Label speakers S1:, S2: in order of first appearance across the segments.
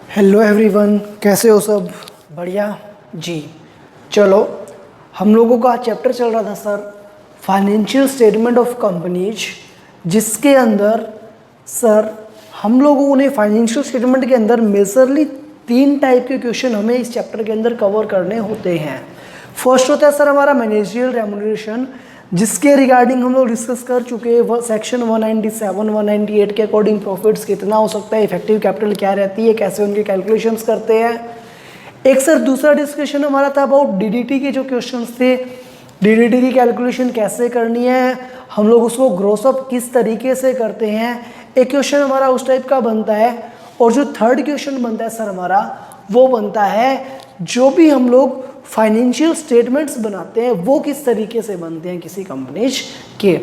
S1: Hello everyone, कैसे हो सब? बढ़िया जी। चलो, हम लोगों का चैप्टर चल रहा था sir financial statement of companies, जिसके अंदर सर हम लोगों ने फाइनेंशियल स्टेटमेंट के अंदर मेजरली 3 टाइप के क्वेश्चन हमें इस चैप्टर के अंदर कवर करने होते हैं। फर्स्ट होता है सर हमारा मैनेजरियल रेम्युनरेशन, जिसके रिगार्डिंग हम लोग डिस्कस कर चुके हैं। सेक्शन 197 198 के अकॉर्डिंग प्रॉफिट्स कितना हो सकता है, इफेक्टिव कैपिटल क्या रहती है, कैसे उनके कैलकुलेशंस करते हैं। एक सर दूसरा डिस्कशन हमारा था अबाउट डीडीटी के जो क्वेश्चंस थे, डीडीटी की कैलकुलेशन कैसे करनी है, हम लोग उसको ग्रोस अप किस तरीके से करते हैं। एक क्वेश्चन हमारा उस टाइप का बनता है। और जो थर्ड क्वेश्चन बनता है सर हमारा, वो बनता है जो भी हम लोग फाइनेंशियल स्टेटमेंट्स बनाते हैं वो किस तरीके से बनते हैं किसी कंपनीज के।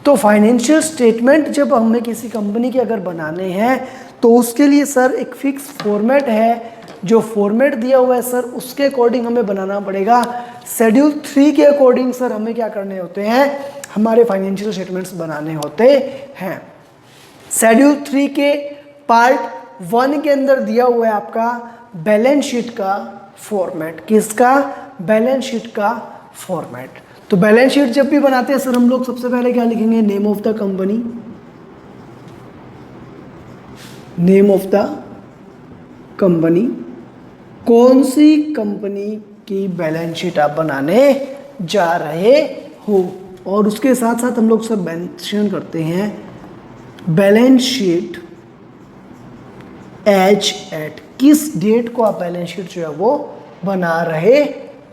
S1: तो फाइनेंशियल स्टेटमेंट जब हमें किसी कंपनी के अगर बनाने हैं तो उसके लिए सर एक फिक्स फॉर्मेट है, जो फॉर्मेट दिया हुआ है सर उसके अकॉर्डिंग हमें बनाना पड़ेगा। शेड्यूल 3 के अकॉर्डिंग सर हमें क्या करने होते हैं, हमारे फाइनेंशियल स्टेटमेंट्स बनाने होते हैं। शेड्यूल 3 के पार्ट 1 के अंदर दिया हुआ है आपका बैलेंस शीट का फॉर्मेट। किसका? बैलेंस शीट का फॉर्मेट। तो बैलेंस शीट जब भी बनाते हैं सर हम लोग सबसे पहले क्या लिखेंगे, name of the company, name of the company, कौन सी कंपनी की बैलेंस शीट आप बनाने जा रहे हो, और उसके साथ साथ हम लोग सब मेंशन करते हैं बैलेंस शीट एज एट, किस डेट को आप बैलेंस शीट जो है वो बना रहे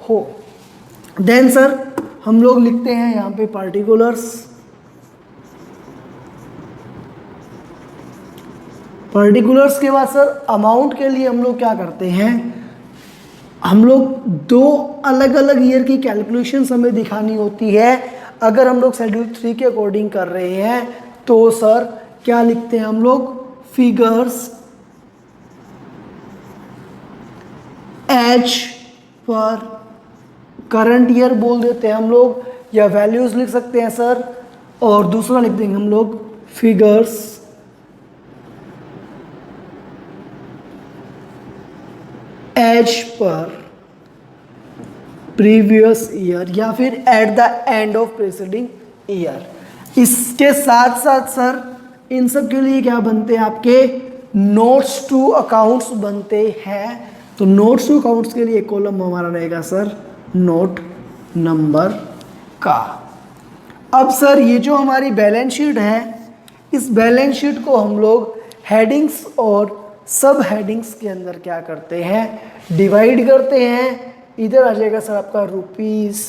S1: हो। देन सर हम लोग लिखते हैं यहाँ पे पार्टिकुलर्स, पार्टिकुलर्स के बाद सर अमाउंट के लिए हम लोग क्या करते हैं, हम लोग 2 अलग अलग ईयर की कैलकुलेशंस हमें दिखानी होती है। अगर हम लोग शेड्यूल 3 के अकॉर्डिंग कर रहे हैं तो सर क्या लिखते हैं हम लोग, figures as per current year बोल देते हैं हम लोग, या वैल्यूज लिख सकते हैं सर। और दूसरा लिख देंगे हम लोग figures as per previous year, या फिर at the end of preceding year. इसके साथ साथ सर इन सब के लिए क्या बनते हैं, आपके नोट्स टू अकाउंट्स बनते हैं। तो नोट्स टू अकाउंट्स के लिए एक कॉलम हमारा रहेगा सर नोट नंबर का। अब सर ये जो हमारी बैलेंस शीट है, इस बैलेंस शीट को हम लोग हेडिंग्स और सब हेडिंग्स के अंदर क्या करते हैं, डिवाइड करते हैं। इधर आ जाएगा सर आपका रुपीस,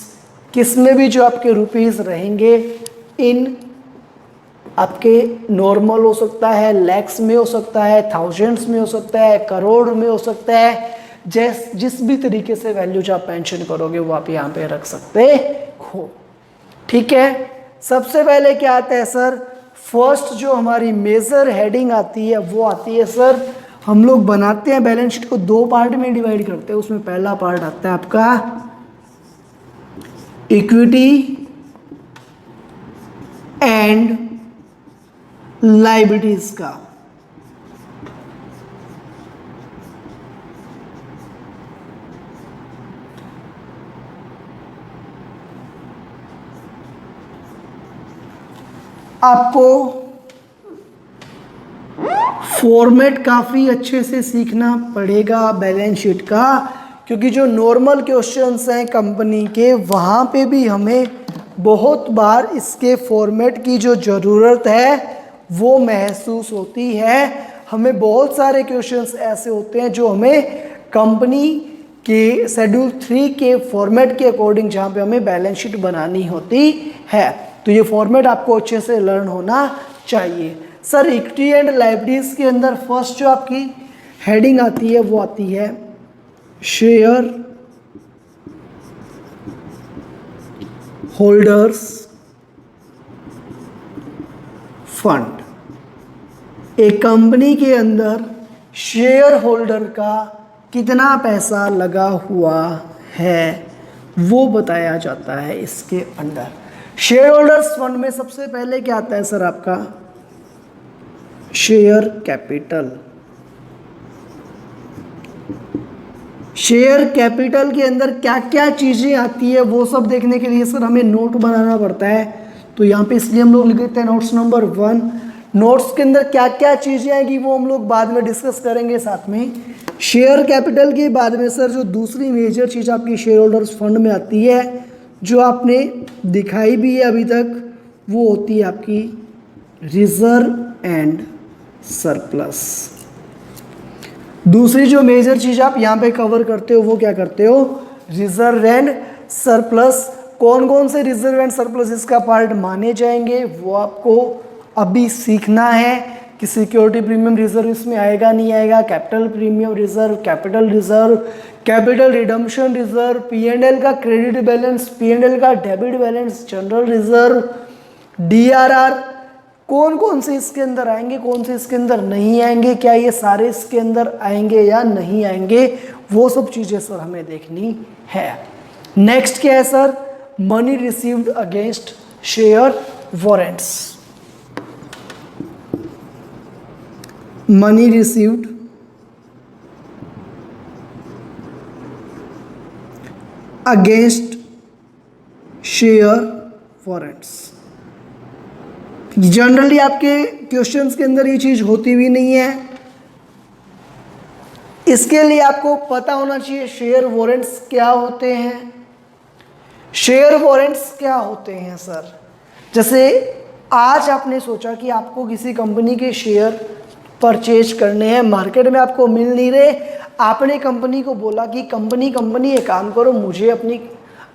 S1: किसमें भी जो आपके रुपीस रहेंगे इन आपके नॉर्मल हो सकता है, लैक्स में हो सकता है, थाउजेंड्स में हो सकता है, करोड़ में हो सकता है, जिस भी तरीके से वैल्यूज आप मेंशन करोगे वो आप यहाँ पे रख सकते हो। ठीक है, सबसे पहले क्या आता है सर, फर्स्ट जो हमारी मेजर हेडिंग आती है वो आती है सर, हम लोग बनाते हैं बैलेंस शीट को 2 पार्ट में डिवाइड करते हैं। उसमें पहला पार्ट आता है आपका इक्विटी एंड लायबिलिटीज का। आपको फॉर्मेट काफ़ी अच्छे से सीखना पड़ेगा बैलेंस शीट का, क्योंकि जो नॉर्मल क्वेश्चंस हैं कंपनी के वहाँ पे भी हमें बहुत बार इसके फॉर्मेट की जो ज़रूरत है वो महसूस होती है। हमें बहुत सारे क्वेश्चंस ऐसे होते हैं जो हमें कंपनी के शेड्यूल 3 के फॉर्मेट के अकॉर्डिंग जहाँ पे हमें बैलेंस शीट बनानी होती है। तो ये फॉर्मेट आपको अच्छे से लर्न होना चाहिए। सर इक्विटी एंड लायबिलिटीज के अंदर फर्स्ट जो आपकी हेडिंग आती है वो आती है शेयर होल्डर्स फंड। एक कंपनी के अंदर शेयर होल्डर का कितना पैसा लगा हुआ है वो बताया जाता है इसके अंदर। शेयर होल्डर्स फंड में सबसे पहले क्या आता है सर आपका, शेयर कैपिटल। शेयर कैपिटल के अंदर क्या क्या चीज़ें आती है वो सब देखने के लिए सर हमें नोट बनाना पड़ता है। तो यहाँ पे इसलिए हम लोग लिख देते हैं नोट्स नंबर 1। नोट्स के अंदर क्या क्या चीज़ें आएंगी वो हम लोग बाद में डिस्कस करेंगे साथ में। शेयर कैपिटल के बाद में सर जो दूसरी मेजर चीज़ आपकी शेयर होल्डर्स फंड में आती है, जो आपने दिखाई भी है अभी तक, वो होती है आपकी रिजर्व एंड सरप्लस। दूसरी जो मेजर चीज़ आप यहाँ पे कवर करते हो वो क्या करते हो, रिजर्व एंड सरप्लस। कौन कौन से रिजर्व एंड सरप्लस इसका पार्ट माने जाएंगे वो आपको अभी सीखना है कि सिक्योरिटी प्रीमियम रिजर्व इसमें आएगा नहीं आएगा, capital premium reserve, capital redemption reserve, P&L का क्रेडिट बैलेंस, P&L का debit balance, general reserve, DRR, कौन कौन से इसके अंदर आएंगे, कौन से इसके अंदर नहीं आएंगे, क्या ये सारे इसके अंदर आएंगे या नहीं आएंगे, वो सब चीज़ें सर हमें देखनी है। नेक्स्ट क्या है sir, money received against share warrants. Money received against share warrants. Generally आपके क्वेश्चंस के अंदर ये चीज़ होती भी नहीं है, इसके लिए आपको पता होना चाहिए शेयर वारंट्स क्या होते हैं। शेयर वारंट्स क्या होते हैं सर, जैसे आज आपने सोचा कि आपको किसी कंपनी के शेयर परचेज करने हैं, मार्केट में आपको मिल नहीं रहे, आपने कंपनी को बोला कि कंपनी एक काम करो, मुझे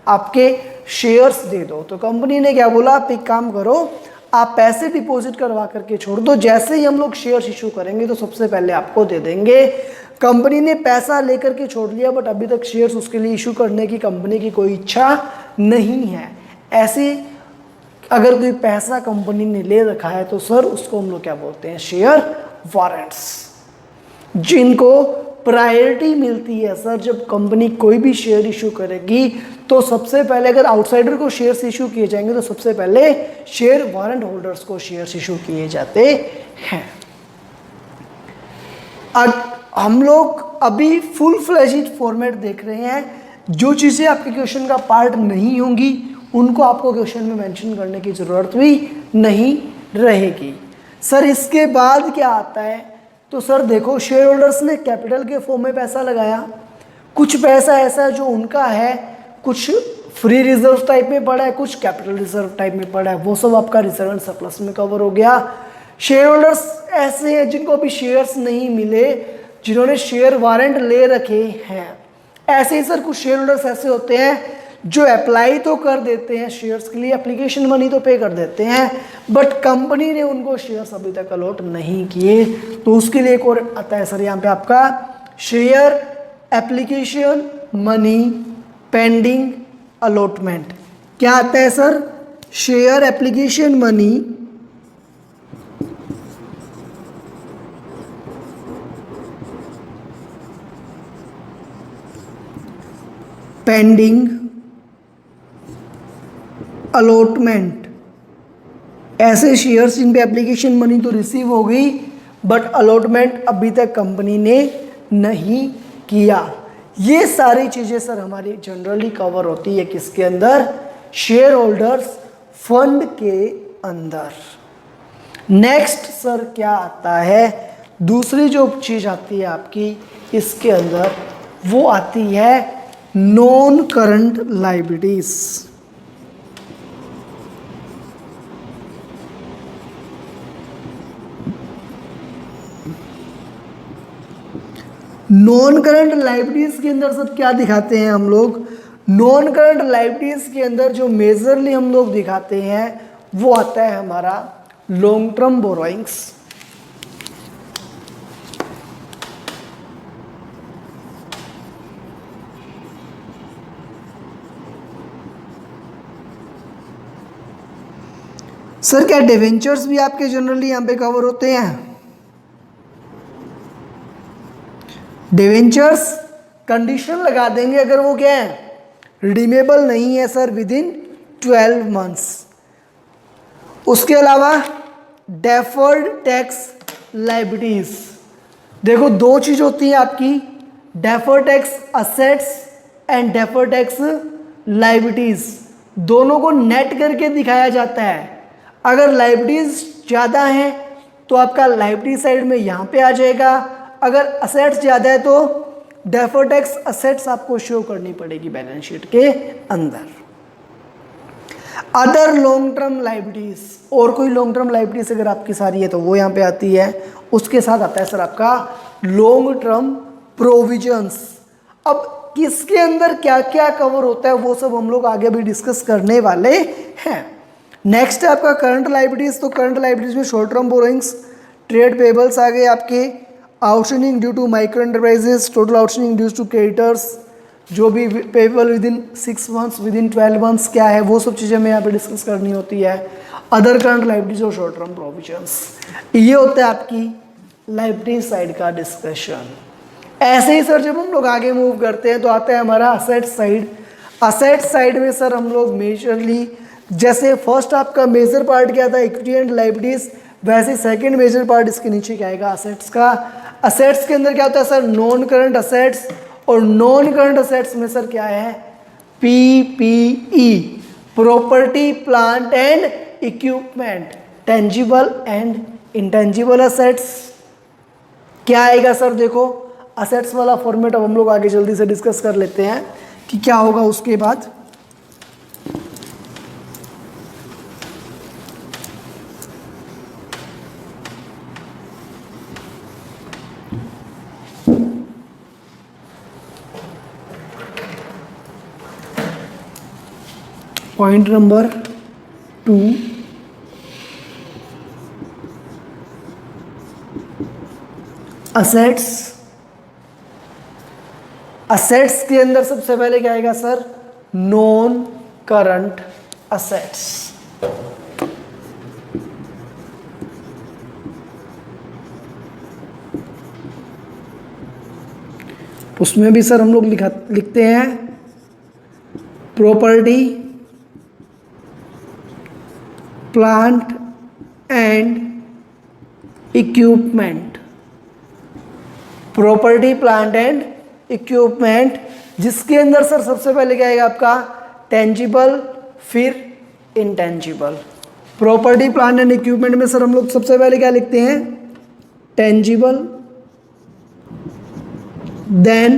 S1: आपके शेयर्स दे दो। तो कंपनी ने क्या बोला, आप एक काम करो, आप पैसे डिपॉजिट करवा करके छोड़ दो, जैसे ही हम लोग शेयर्स इशू करेंगे तो सबसे पहले आपको दे देंगे। कंपनी ने पैसा लेकर के छोड़ लिया, बट अभी तक शेयर्स उसके लिए इशू करने की कंपनी की कोई इच्छा नहीं है। ऐसे अगर कोई पैसा कंपनी ने ले रखा है तो सर उसको हम लोग क्या बोलते हैं, शेयर वारंट्स, जिनको प्रायोरिटी मिलती है सर। जब कंपनी कोई भी शेयर इशू करेगी तो सबसे पहले, अगर आउटसाइडर को शेयर्स इशू किए जाएंगे तो सबसे पहले शेयर वारंट होल्डर्स को शेयर्स इशू किए जाते हैं। हम लोग अभी फुल फ्लेज्ड फॉर्मेट देख रहे हैं, जो चीज़ें आपके क्वेश्चन का पार्ट नहीं होंगी उनको आपको क्वेश्चन में मेंशन करने की ज़रूरत भी नहीं रहेगी। सर इसके बाद क्या आता है, तो सर देखो शेयर होल्डर्स ने कैपिटल के फॉर्म में पैसा लगाया, कुछ पैसा ऐसा है जो उनका है, कुछ फ्री रिजर्व टाइप में पड़ा है, कुछ कैपिटल रिजर्व टाइप में पड़ा है, वो सब आपका रिजर्व एंड सरप्लस में कवर हो गया। शेयर होल्डर्स ऐसे हैं जिनको अभी शेयर्स नहीं मिले, जिन्होंने शेयर वारंट ले रखे हैं। ऐसे ही सर कुछ शेयर होल्डर्स ऐसे होते हैं जो अप्लाई तो कर देते हैं शेयर्स के लिए, एप्लीकेशन मनी तो पे कर देते हैं, बट कंपनी ने उनको शेयर्स अभी तक अलॉट नहीं किए। तो उसके लिए एक और आता है सर यहाँ पे आपका share application money pending allotment. क्या आता है sir, share application money pending allotment. ऐसे शेयर्स जिन पे एप्लीकेशन मनी तो रिसीव हो गई बट अलॉटमेंट अभी तक कंपनी ने नहीं किया। ये सारी चीज़ें सर हमारी जनरली कवर होती है किसके अंदर, शेयर होल्डर्स फंड के अंदर। नेक्स्ट सर क्या आता है, दूसरी जो चीज़ आती है आपकी इसके अंदर वो आती है non current liabilities. Non current liabilities के अंदर सब क्या दिखाते हैं हम लोग, नॉन करंट लायबिलिटीज के अंदर जो मेजरली हम लोग दिखाते हैं वो आता है हमारा लॉन्ग टर्म बोरोइंग्स। सर क्या डिवेंचर्स भी आपके जनरली यहाँ पे कवर होते हैं? डिवेंचर्स कंडीशन लगा देंगे अगर वो क्या है, रिडीमेबल नहीं है सर विद इन 12 मंथ्स। उसके अलावा डेफर्ड टैक्स लायबिलिटीज, देखो दो चीज़ होती है आपकी, deferred tax assets and deferred tax liabilities दोनों को नेट करके दिखाया जाता है। अगर लायबिलिटीज ज़्यादा है तो आपका लायबिलिटी साइड में यहाँ पे आ जाएगा, अगर असेट्स ज़्यादा है तो डेफर्ड टैक्स असेट्स आपको शो करनी पड़ेगी बैलेंस शीट के अंदर। अदर लॉन्ग टर्म लायबिलिटीज, और कोई लॉन्ग टर्म लायबिलिटीज अगर आपकी सारी है तो वो यहाँ पे आती है। उसके साथ आता है सर आपका लॉन्ग टर्म प्रोविजंस। अब किसके अंदर क्या क्या कवर होता है वो सब हम लोग आगे भी डिस्कस करने वाले हैं। नेक्स्ट है आपका करंट लायबिलिटीज। तो करंट लायबिलिटीज में short term borrowings, trade payables आ गए आपके, outstanding due to micro enterprises, total outstanding dues to creditors, जो भी payable within 6 months, within 12 months क्या है वो सब चीज़ें हमें यहाँ पे डिस्कस करनी होती है। अदर करंट लायबिलिटीज और शॉर्ट टर्म प्रोविजंस, ये होता है आपकी लायबिलिटी साइड का डिस्कशन। ऐसे ही सर जब हम लोग आगे मूव करते हैं तो आता है हमारा असेट साइड। असेट साइड में सर हम लोग मेजरली, जैसे फर्स्ट आपका मेजर पार्ट क्या था इक्विटी एंड लायबिलिटीज, वैसे सेकंड मेजर पार्ट इसके नीचे क्या आएगा असेट्स का। असेट्स के अंदर क्या होता है सर नॉन करंट असेट्स, और नॉन करंट असेट्स में सर क्या है PPE, property plant and equipment, tangible and intangible assets. क्या आएगा सर, देखो असेट्स वाला फॉर्मेट अब हम लोग आगे जल्दी से डिस्कस कर लेते हैं कि क्या होगा उसके बाद। Point number 2, assets. असेट्स के अंदर सबसे पहले क्या आएगा सर नॉन करंट असेट्स। उसमें भी सर हम लोग लिखते हैं property plant and equipment, property plant and equipment, जिसके अंदर सर सबसे पहले क्या आएगा आपका टेंजिबल फिर intangible. Property plant and equipment में सर हम लोग सबसे पहले क्या लिखते हैं टेंजिबल, देन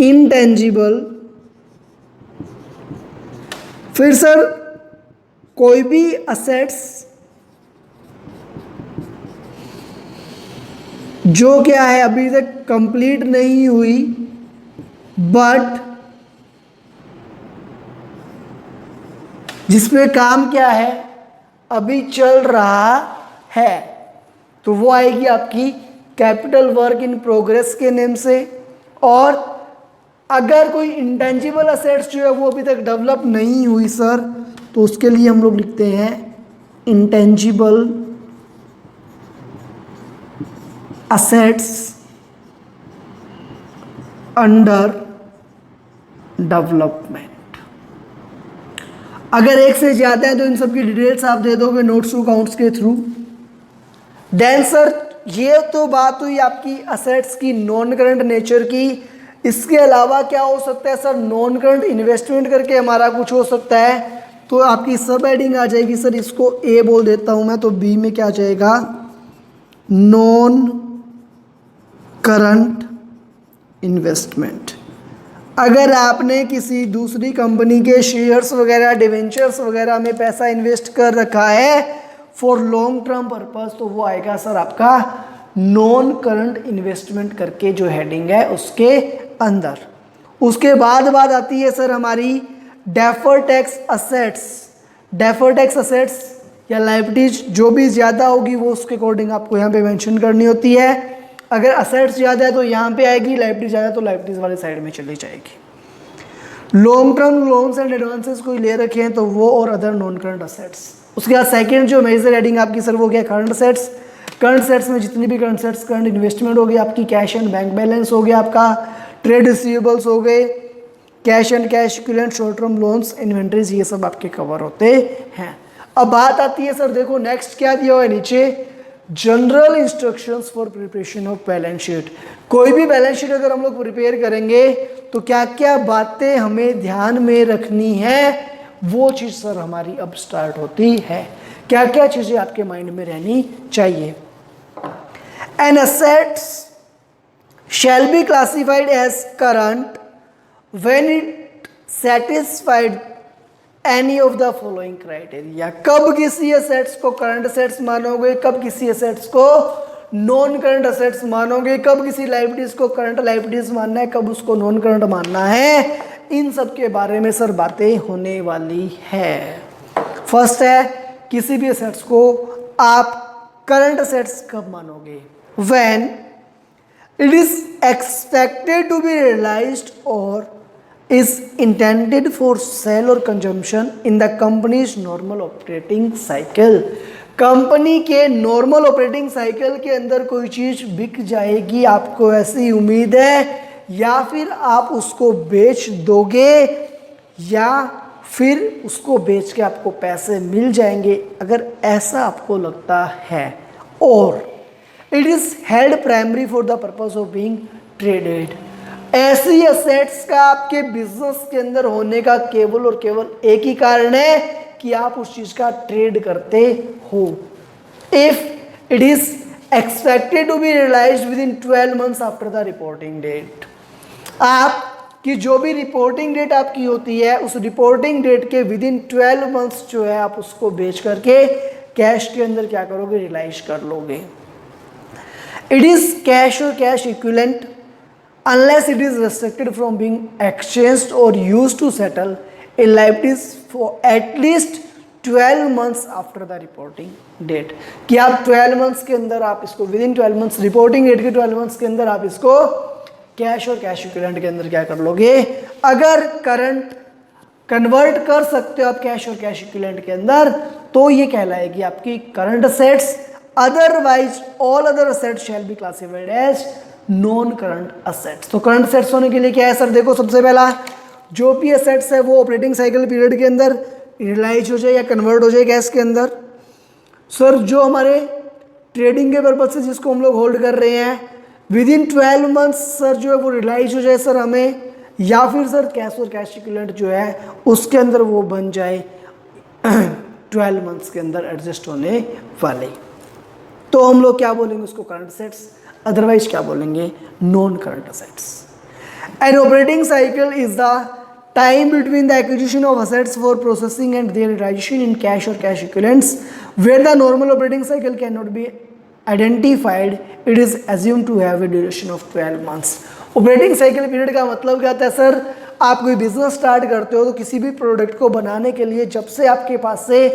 S1: इंटेंजिबल, फिर सर कोई भी असेट्स जो क्या है अभी तक कंप्लीट नहीं हुई बट जिसमें काम क्या है अभी चल रहा है, तो वो आएगी आपकी कैपिटल वर्क इन प्रोग्रेस के नेम से। और अगर कोई इंटेंजिबल असेट्स जो है वो अभी तक डेवलप नहीं हुई सर, तो उसके लिए हम लोग लिखते हैं इंटेंजिबल असेट्स अंडर डेवलपमेंट। अगर एक से ज़्यादा है तो इन सब की डिटेल्स आप दे दोगे नोट्स टू अकाउंट्स के थ्रू। देन सर ये तो बात हुई आपकी असेट्स की नॉन करंट नेचर की। इसके अलावा क्या हो सकता है सर नॉन करंट इन्वेस्टमेंट करके हमारा कुछ हो सकता है, तो आपकी सब हेडिंग आ जाएगी सर, इसको ए बोल देता हूं मैं, तो बी में क्या आ जाएगा नॉन करंट इन्वेस्टमेंट। अगर आपने किसी दूसरी कंपनी के शेयर्स वगैरह डिवेंचर्स वगैरह में पैसा इन्वेस्ट कर रखा है फॉर लॉन्ग टर्म पर्पस, तो वो आएगा सर आपका नॉन करंट इन्वेस्टमेंट करके जो हेडिंग है उसके अंदर। उसके बाद आती है सर हमारी deferred tax assets. Deferred tax assets या लायबिलिटीज जो भी ज़्यादा होगी वो उसके अकॉर्डिंग आपको यहाँ पे मेंशन करनी होती है। अगर असेट्स ज़्यादा है तो यहाँ पे आएगी, लायबिलिटी ज़्यादा है तो लायबिलिटीज वाले साइड में चली जाएगी। Long term loans and advances कोई ले रखे हैं तो वो, और अदर नॉन करंट असेट्स। उसके बाद सेकंड जो मेजर हेडिंग आपकी सर वो क्या करंट असेट्स। करंट असेट्स में जितनी भी करंट असेट्स, करंट इन्वेस्टमेंट हो गई आपकी, कैश एंड बैंक बैलेंस हो गया आपका, ट्रेड रिसीवेबल्स हो गए, cash and cash equivalent, short term loans, inventories, ये सब आपके कवर होते हैं। अब बात आती है सर देखो नेक्स्ट क्या दिया हुआ है नीचे, general instructions for preparation of balance sheet. कोई भी बैलेंस शीट अगर हम लोग प्रिपेयर करेंगे तो क्या क्या बातें हमें ध्यान में रखनी है, वो चीज़ सर हमारी अब स्टार्ट होती है। क्या क्या चीज़ें आपके माइंड में रहनी चाहिए। An assets shall be classified as current when it satisfied any of the following criteria। कब किसी एसेट्स को करंट एसेट्स मानोगे, कब किसी एसेट्स को नॉन करंट एसेट्स मानोगे, कब किसी लाइबिलिटीज को करंट लाइबिलिटीज मानना है, कब उसको नॉन करंट मानना है, इन सब के बारे में सर बातें होने वाली है। फर्स्ट है किसी भी एसेट्स को आप करंट एसेट्स कब मानोगे, when it is expected to be realized or is intended for sale or consumption in the company's normal operating cycle। Company के नॉर्मल ऑपरेटिंग साइकिल के अंदर कोई चीज़ बिक जाएगी, आपको ऐसी उम्मीद है, या फिर आप उसको बेच दोगे, या फिर उसको बेच के आपको पैसे मिल जाएंगे, अगर ऐसा आपको लगता है। और it is held primary for the purpose of being traded. ऐसी एसेट्स का आपके बिजनेस के अंदर होने का केवल और केवल एक ही कारण है कि आप उस चीज का ट्रेड करते हो। If it is expected to be realised within 12 months after the reporting date. आपकी जो भी रिपोर्टिंग डेट आपकी होती है, उस रिपोर्टिंग डेट के विद इन 12 मंथ्स जो है आप उसको बेच करके कैश के अंदर क्या करोगे, रियलाइज कर लोगे। It is cash or cash equivalent unless it is restricted from being exchanged or used to settle a liabilities for at least 12 months after the reporting date। कि आप 12 मंथ्स के अंदर आप इसको within 12 months, reporting date के 12 months के अंदर आप इसको कैश और कैश इक्विवेलेंट के अंदर क्या कर लोगे। अगर करंट कन्वर्ट कर सकते हो आप कैश और कैश इक्विवेलेंट के अंदर, तो ये कहलाएगी आपकी current assets. Otherwise all other assets shall be classified as non current assets. तो करंट असेट्स होने के लिए क्या है सर, देखो सबसे पहला जो भी असेट्स है वो ऑपरेटिंग साइकिल पीरियड के अंदर रियलाइज हो जाए या कन्वर्ट हो जाए कैश के अंदर। सर जो हमारे ट्रेडिंग के पर्पज से जिसको हम लोग होल्ड कर रहे हैं, विद इन 12 मंथ्स सर जो है वो रियलाइज हो जाए सर हमें, या फिर सर कैश और कैश इक्विवेलेंट जो है उसके अंदर वो बन जाए 12 मंथ्स के अंदर एडजस्ट होने वाले, तो हम लोग क्या बोलेंगे उसको करंट असेट्स, अदरवाइज क्या बोलेंगे, non current assets. An operating cycle is the time between the acquisition of assets for processing and their realisation in cash और cash equivalents where the normal operating cycle can not be identified, it is assume to have a duration of 12 months. Operating cycle period का मतलब क्या होता है sir, आप कोई business start करते हो तो किसी भी प्रोडक्ट को बनाने के लिए जब से आपके पास से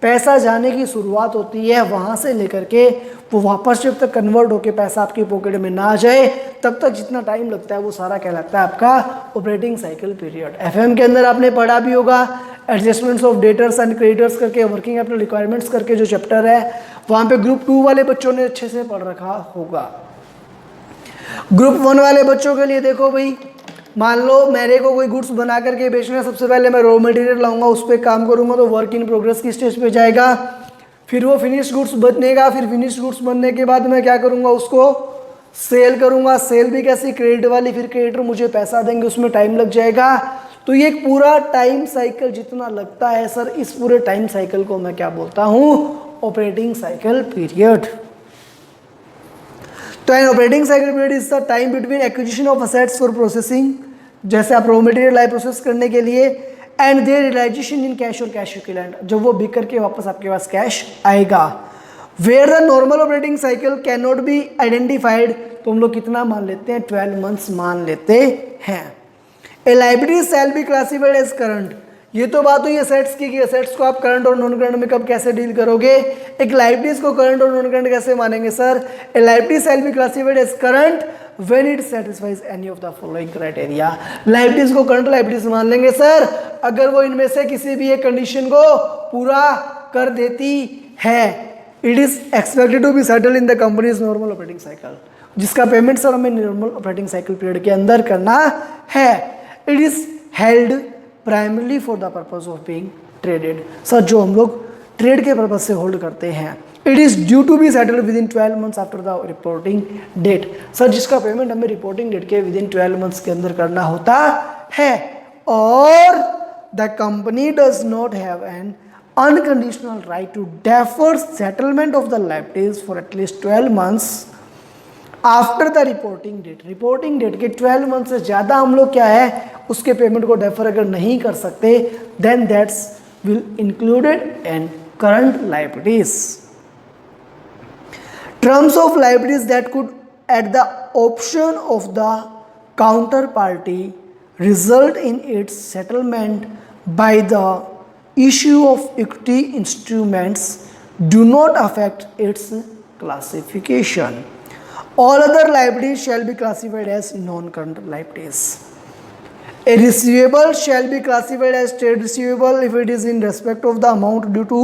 S1: पैसा जाने की शुरुआत होती है, वहाँ से लेकर के वो वापस जब तक कन्वर्ट होकर पैसा आपकी पॉकेट में ना आ जाए, तब तक जितना टाइम लगता है वो सारा कहलाता है आपका ऑपरेटिंग साइकिल पीरियड। एफएम के अंदर आपने पढ़ा भी होगा adjustments of debtors and creditors करके, वर्किंग कैपिटल रिक्वायरमेंट्स करके जो चैप्टर है, वहाँ पे ग्रुप 2 वाले बच्चों ने अच्छे से पढ़ रखा होगा। ग्रुप 1 वाले बच्चों के लिए देखो भाई, मान लो मेरे को कोई गुड्स बना करके बेचना है, सबसे पहले मैं रॉ मटेरियल लाऊंगा, उस पर काम करूंगा, तो वर्क इन प्रोग्रेस की स्टेज पे जाएगा, फिर वो फिनिश गुड्स बनेगा, फिर फिनिश गुड्स बनने के बाद मैं क्या करूंगा, उसको सेल करूंगा। सेल भी कैसी, क्रेडिट वाली, फिर क्रेडिटर मुझे पैसा देंगे, उसमें टाइम लग जाएगा। तो ये एक पूरा टाइम साइकिल जितना लगता है सर, इस पूरे टाइम साइकिल को मैं क्या बोलता हूँ, ऑपरेटिंग साइकिल पीरियड। तो an operating cycle period is the time between acquisition of assets for processing, जैसे आप रॉ मटेरियल लाए प्रोसेस करने के लिए, and their realisation in cash और कैश इक्विवेलेंट, जब वो बिक करके वापस आपके पास कैश आएगा। Where the normal operating cycle can not be identified, तो हम लोग कितना मान लेते हैं, 12 मंथ्स मान लेते हैं। A liability shall be classified as current, ये तो बात हुई एसेट्स की कि एसेट्स को आप करंट और नॉन करंट में कब कैसे डील करोगे। एक लायबिलिटीज को करंट और नॉन करंट कैसे मानेंगे sir, a liability shall be classified as current when it satisfies any of the following criteria. Liabilities को करंट लायबिलिटीज मान लेंगे सर अगर वो इनमें से किसी भी एक कंडीशन को पूरा कर देती है। It is expected to be settle in the company's normal operating cycle, जिसका पेमेंट सर हमें नॉर्मल ऑपरेटिंग साइकिल पीरियड के अंदर करना है। It is held primarily for the purpose of being traded, sir जो हम लोग ट्रेड के पर्पज से होल्ड करते हैं। It is due to be settled within 12 months after the reporting date. Sir जिसका पेमेंट हमें रिपोर्टिंग डेट के विद इन 12 मंथ्स के अंदर करना होता है, और the company does not have an unconditional right to defer settlement of the liabilities for at least 12 months after the reporting date. Reporting date के 12 मंथ से ज़्यादा हम लोग क्या है उसके पेमेंट को डेफर अगर नहीं कर सकते, then that's will included in current liabilities. Terms of liabilities that could at the option of the counterparty result in its settlement by the issue of equity instruments do not affect its classification. All other liabilities shall be classified as non-current liabilities. A receivable shall be classified as trade receivable if it is in respect of the amount due to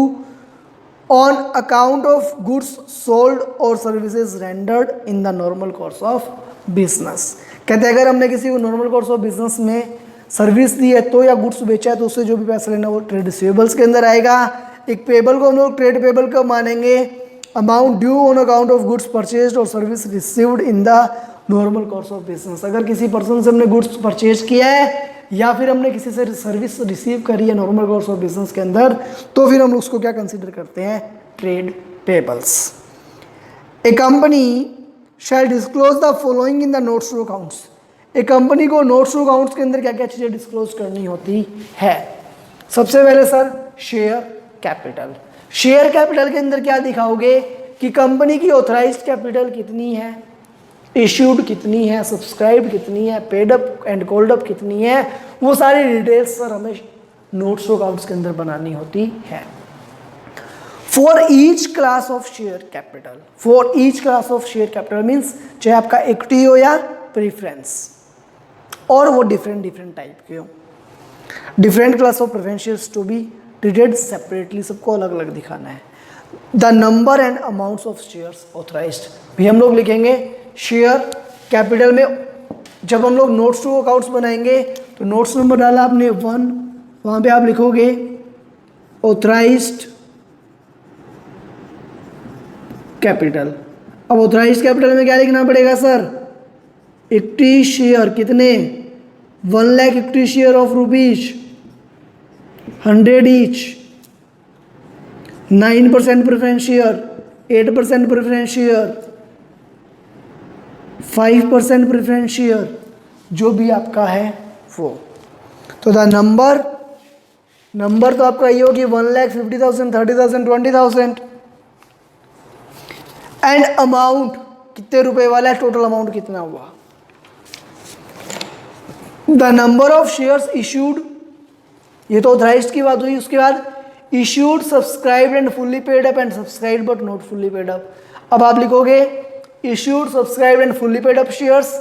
S1: on account of goods sold or services rendered in the normal course of business. कहते हैं अगर हमने किसी को normal course of business में service दी है तो या गुड्स बेचा है तो उससे जो भी पैसा लेना वो ट्रेड रिसीवेबल्स के अंदर आएगा। एक पेबल को हम लोग ट्रेड पेबल कब मानेंगे? Amount due on account of goods purchased or service received in the normal course of business. अगर किसी पर्सन से हमने गुड्स परचेज किया है या फिर हमने किसी से सर्विस रिसीव करी है नॉर्मल कोर्स ऑफ बिजनेस के अंदर, तो फिर हम उसको क्या कंसीडर करते हैं? Trade payables. A company shall disclose the following in the notes to accounts. एक कंपनी को नोट्स टू अकाउंट्स के अंदर क्या क्या चीज़ें डिस्क्लोज करनी होती है? सबसे पहले sir share capital. Share capital के अंदर क्या दिखाओगे कि कंपनी की ऑथराइज्ड कैपिटल कितनी है, इश्यूड कितनी है, सब्सक्राइब्ड कितनी है, paid up and called up कितनी है, वो सारी डिटेल्स सर हमें नोट्स टू अकाउंट्स के अंदर बनानी होती है। For each class of share capital, for each class of share capital means चाहे आपका इक्विटी हो या प्रीफरेंस, और वो डिफरेंट टाइप के हो। Different class of preference shares to be treated separately, सबको अलग अलग दिखाना है। The number and amounts of shares authorised भी हम लोग लिखेंगे। शेयर कैपिटल में जब हम लोग नोट्स टू अकाउंट्स बनाएंगे तो नोट्स नंबर डाला आपने 1, वहाँ पे आप लिखोगे ऑथराइज्ड कैपिटल। अब ऑथराइज्ड कैपिटल में क्या लिखना पड़ेगा सर? इक्विटी शेयर कितने? 1 lakh equity share of rupees 100 each, 9% preference share, 8% preference share, 5% preference share, जो भी आपका है वो। तो द नंबर तो आपका ये होगी 1,50,000, 30,000, 20,000। एंड अमाउंट कितने रुपए वाला है, टोटल अमाउंट कितना हुआ। The number of shares issued, ये तो ऑथराइज्ड की बात हुई। उसके बाद issued, subscribed and fully paid up and subscribed but not fully paid up. अब आप लिखोगे issued, subscribed and fully paid up shares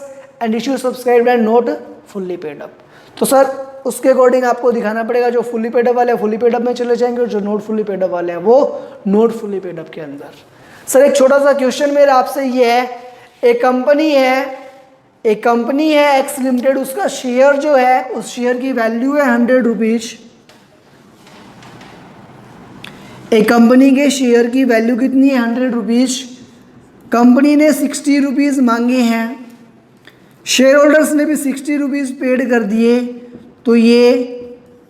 S1: and issued, subscribed and not fully paid up. तो सर उसके अकॉर्डिंग आपको दिखाना पड़ेगा, जो फुल्ली पेड अप वाले हैं फुल्ली पेड अप में चले जाएंगे और जो नॉट फुल्ली पेड अप वाले हैं वो नॉट फुल्ली पेड अप के अंदर। सर एक छोटा सा क्वेश्चन मेरा आपसे ये है, एक कंपनी है एक्स लिमिटेड, उसका शेयर जो है उस शेयर की वैल्यू है 100 रुपीज। एक कंपनी के शेयर की वैल्यू कितनी है? 100 रुपीज। कंपनी ने 60 रुपीज मांगे हैं, शेयर होल्डर्स ने भी 60 रुपीज पेड कर दिए, तो ये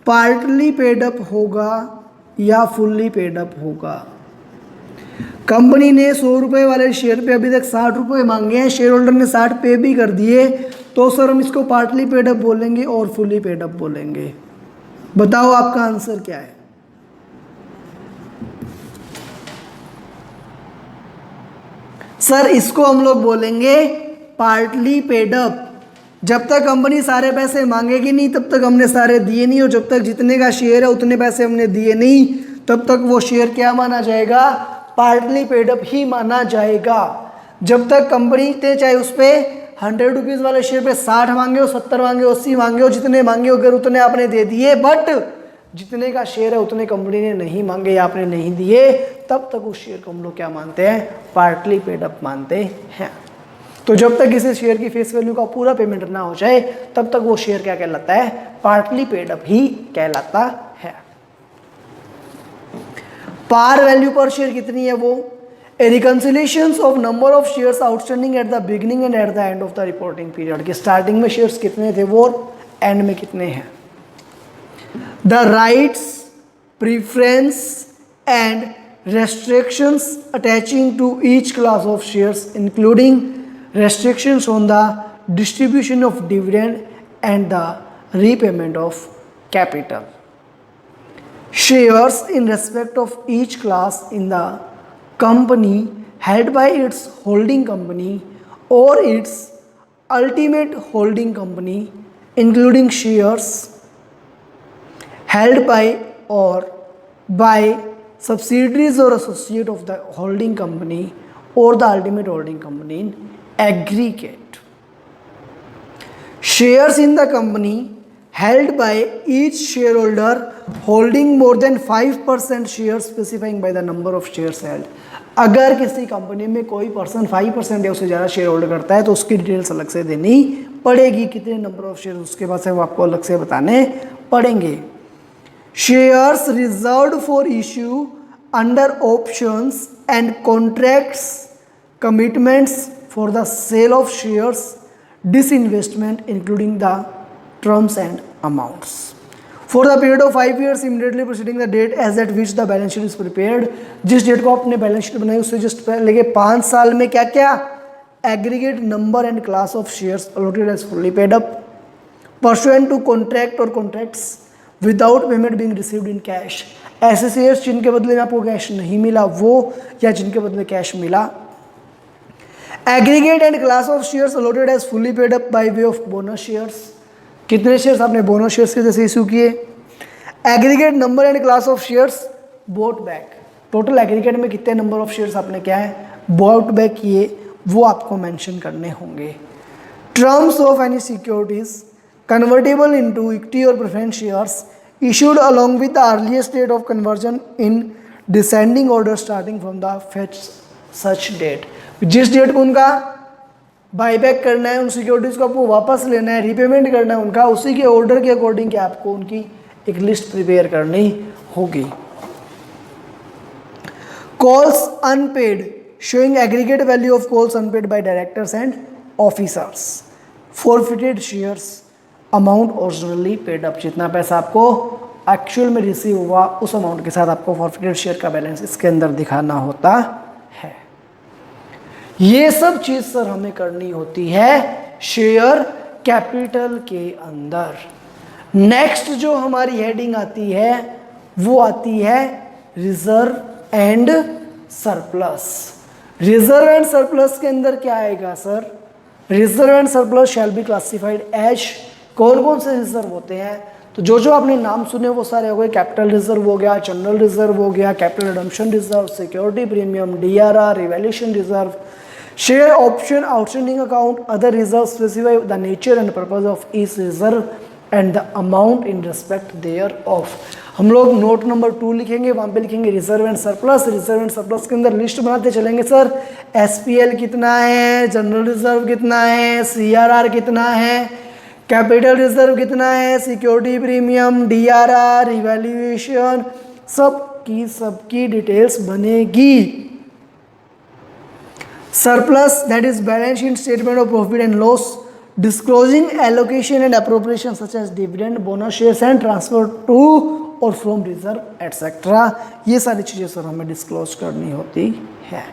S1: पार्टली पेड अप होगा या फुल्ली पेड अप होगा। कंपनी ने 100 रुपये वाले शेयर पे अभी तक 60 रुपये मांगे हैं, शेयर होल्डर ने 60 पे भी कर दिए, तो सर हम इसको पार्टली पेड अप बोलेंगे और फुल्ली पेड अप बोलेंगे। बताओ आपका आंसर क्या है? सर इसको हम लोग बोलेंगे पार्टली पेड अप। जब तक कंपनी सारे पैसे मांगेगी नहीं तब तक हमने सारे दिए नहीं, और जब तक जितने का शेयर है उतने पैसे हमने दिए नहीं तब तक वो शेयर क्या माना जाएगा? पार्टली पेड अप ही माना जाएगा। जब तक कंपनी ने चाहे उस पर 100 रुपीज़ वाले शेयर पे 60 मांगे हो, 70 मांगे हो, 80 मांगे हो, जितने मांगे हो अगर उतने आपने दे दिए, बट जितने का शेयर है उतने कंपनी ने नहीं मांगे या आपने नहीं दिए, तब तक उस शेयर को हम लोग क्या मानते हैं? पार्टली पेड अप मानते हैं। तो जब तक किसी शेयर की फेस वैल्यू का पूरा पेमेंट ना हो जाए तब तक वो शेयर क्या कहलाता है? पार्टली पेड अप ही कहलाता है। पार वैल्यू पर शेयर कितनी है वो, a reconciliations of number of shares outstanding at the beginning and at the end of the reporting period, कि स्टार्टिंग में शेयर्स कितने थे वो और एंड में कितने हैं। The rights, preference and restrictions attaching to each class of shares, including restrictions on the distribution of dividend and the repayment of capital. Shares in respect of each class in the company held by its holding company or its ultimate holding company, including shares held by or by subsidiaries or associate of the holding company or the ultimate holding company in aggregate. Shares in the company held by each shareholder holding more than 5% shares specifying by the number of shares held. अगर किसी company में कोई person 5% या उससे ज़्यादा share hold करता है तो उसकी डिटेल्स अलग से देनी पड़ेगी, कितने नंबर ऑफ शेयर उसके पास है वो आपको अलग से बताने पड़ेंगे। Shares reserved for issue under options and contracts, commitments for the sale of shares, disinvestment, including the terms and amounts. For the period of 5 years immediately preceding the date as at which the balance sheet is prepared, जिस date को आपने balance sheet बनाई उससे just पहले के 5 साल में क्या क्या, aggregate number and class of shares allotted as fully paid up pursuant to contract or contracts without payment being received in cash, ऐसे शेयर्स जिनके बदले में आपको कैश नहीं मिला वो, या जिनके बदले कैश मिला। Aggregate and class of shares allotted as fully paid up by way of bonus shares, कितने शेयर्स आपने बोनस शेयर्स के जैसे इशू किए। Aggregate number and class of shares bought back, total aggregate में कितने नंबर ऑफ शेयर्स आपने क्या है बॉट बैक किए वो आपको मेंशन करने होंगे। Terms of any securities convertible into equity or preference shares issued along with the earliest date of conversion in descending order starting from the fetch such date, जिस date को उनका buyback करना है, उन सिक्योरिटीज़ को आपको वापस लेना है, रीपेमेंट करना है उनका, उसी के ऑर्डर के अकॉर्डिंग कि आपको उनकी एक लिस्ट प्रिपेयर करनी होगी। Calls unpaid showing aggregate value of calls unpaid by directors and officers, forfeited shares amount originally paid up, जितना पैसा आपको एक्चुअल में रिसीव हुआ उस अमाउंट के साथ आपको फॉरफिटेड शेयर का बैलेंस इसके अंदर दिखाना होता है। ये सब चीज़ सर हमें करनी होती है शेयर कैपिटल के अंदर। नेक्स्ट जो हमारी हेडिंग आती है वो आती है reserve and surplus. Reserve and surplus के अंदर क्या आएगा sir, reserve and surplus shall be classified as, कौन कौन से रिजर्व होते हैं, तो जो आपने नाम सुने वो सारे हो गए। कैपिटल रिजर्व हो गया, जनरल रिजर्व हो गया, capital redemption reserve, security premium, DRR, revaluation reserve, share option, outstanding account, other reserve specify the nature and purpose of each reserve and the amount in respect there of. हम लोग note number 2 लिखेंगे, वहाँ पे लिखेंगे reserve and surplus. Reserve and surplus के अंदर list बनाते चलेंगे सर, एसपीएल कितना है, जनरल रिजर्व कितना है, सीआरआर कितना है, कैपिटल रिजर्व कितना है, सिक्योरिटी प्रीमियम, डीआरआर, इवैल्यूएशन, सबकी डिटेल्स बनेगी। Surplus that is balance sheet statement of profit and loss disclosing allocation and appropriation such as dividend, bonus shares and transfer to और from reserve etcetera, ये सारी चीज़ें sir हमें disclose करनी होती है।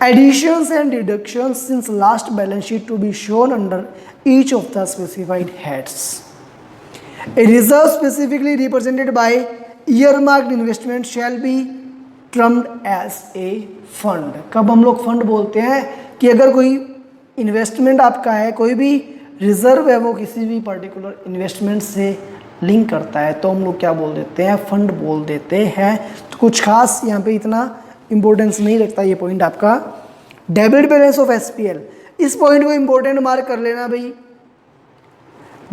S1: Additions and deductions since last balance sheet to be shown under each of the specified heads. A reserve specifically represented by earmarked investment shall be termed as a fund. कब हम लोग fund बोलते हैं कि अगर कोई इन्वेस्टमेंट आपका है, कोई भी रिजर्व है वो किसी भी पर्टिकुलर इन्वेस्टमेंट से लिंक करता है तो हम लोग क्या बोल देते हैं, फंड बोल देते हैं। तो कुछ खास यहाँ पे इतना इंपॉर्टेंस नहीं रखता ये पॉइंट आपका। डेबिट बैलेंस ऑफ एसपीएल, इस पॉइंट को इंपॉर्टेंट मार्क कर लेना भाई।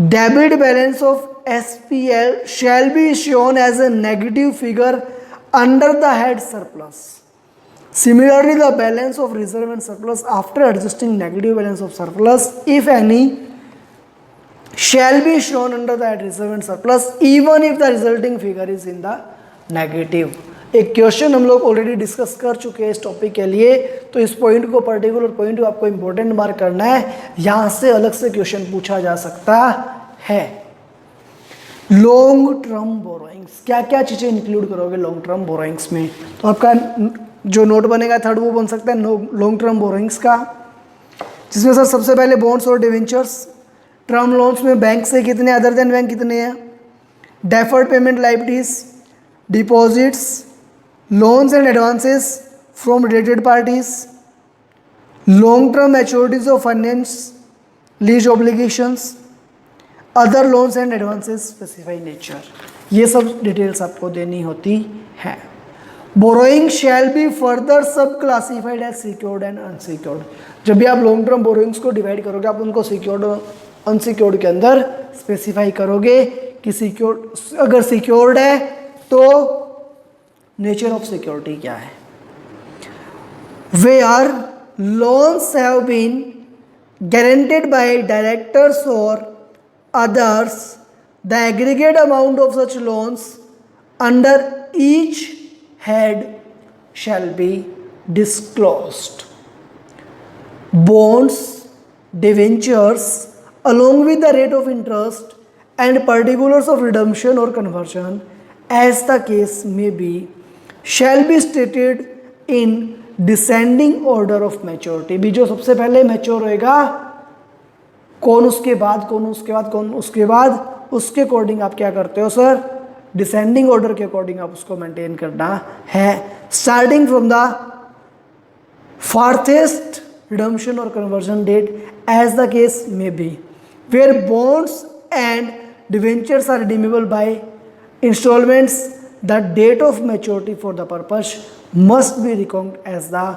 S1: Debit balance of SPL shall be shown as a negative figure under the head surplus. Similarly, the balance of reserve and surplus after adjusting negative balance of surplus, if any, shall be shown under that reserve and surplus even if the resulting figure is in the negative. एक question हम लोग already discuss कर चुके हैं इस topic के लिए, तो इस पॉइंट को, पर्टिकुलर पॉइंट को आपको इंपॉर्टेंट मार्क करना है, यहाँ से अलग से क्वेश्चन पूछा जा सकता है। लॉन्ग टर्म बोरोइंग्स, क्या क्या चीज़ें इंक्लूड करोगे लॉन्ग टर्म बोरोइंग्स में? तो आपका जो नोट बनेगा थर्ड वो बन सकता है लॉन्ग टर्म बोरोइंग्स का, जिसमें सर सबसे पहले बॉन्ड्स और डिवेंचर्स। टर्म लोन्स में बैंक से कितने, अदर देन बैंक कितने हैं? Deferred payment liabilities, deposits, loans and advances from related parties, long term maturities of finance, lease obligations, other loans and advances specified nature. ये सब details आपको देनी होती है। Borrowing shall be further sub classified as secured and unsecured. जब भी आप long term borrowings को डिवाइड करोगे, आप उनको सिक्योर्ड और अनसिक्योर्ड के अंदर स्पेसिफाई करोगे कि सिक्योर्ड, अगर सिक्योर्ड है तो नेचर ऑफ सिक्योरिटी क्या है। Where loans have been guaranteed by directors और others, the aggregate amount of such loans under each head shall be disclosed. Bonds, debentures, along with the rate of interest and particulars of redemption or conversion, as the case may be, shall be stated in descending order of maturity. भी जो सबसे पहले mature होएगा, कौन उसके बाद, कौन उसके बाद, कौन उसके बाद, उसके अकॉर्डिंग आप क्या करते हो सर? डिसेंडिंग ऑर्डर के अकॉर्डिंग आप उसको मेंटेन करना है, starting from the farthest redemption or conversion date as the case may be, where bonds and debentures are redeemable by instalments, the date of maturity for the purpose must be reckoned as the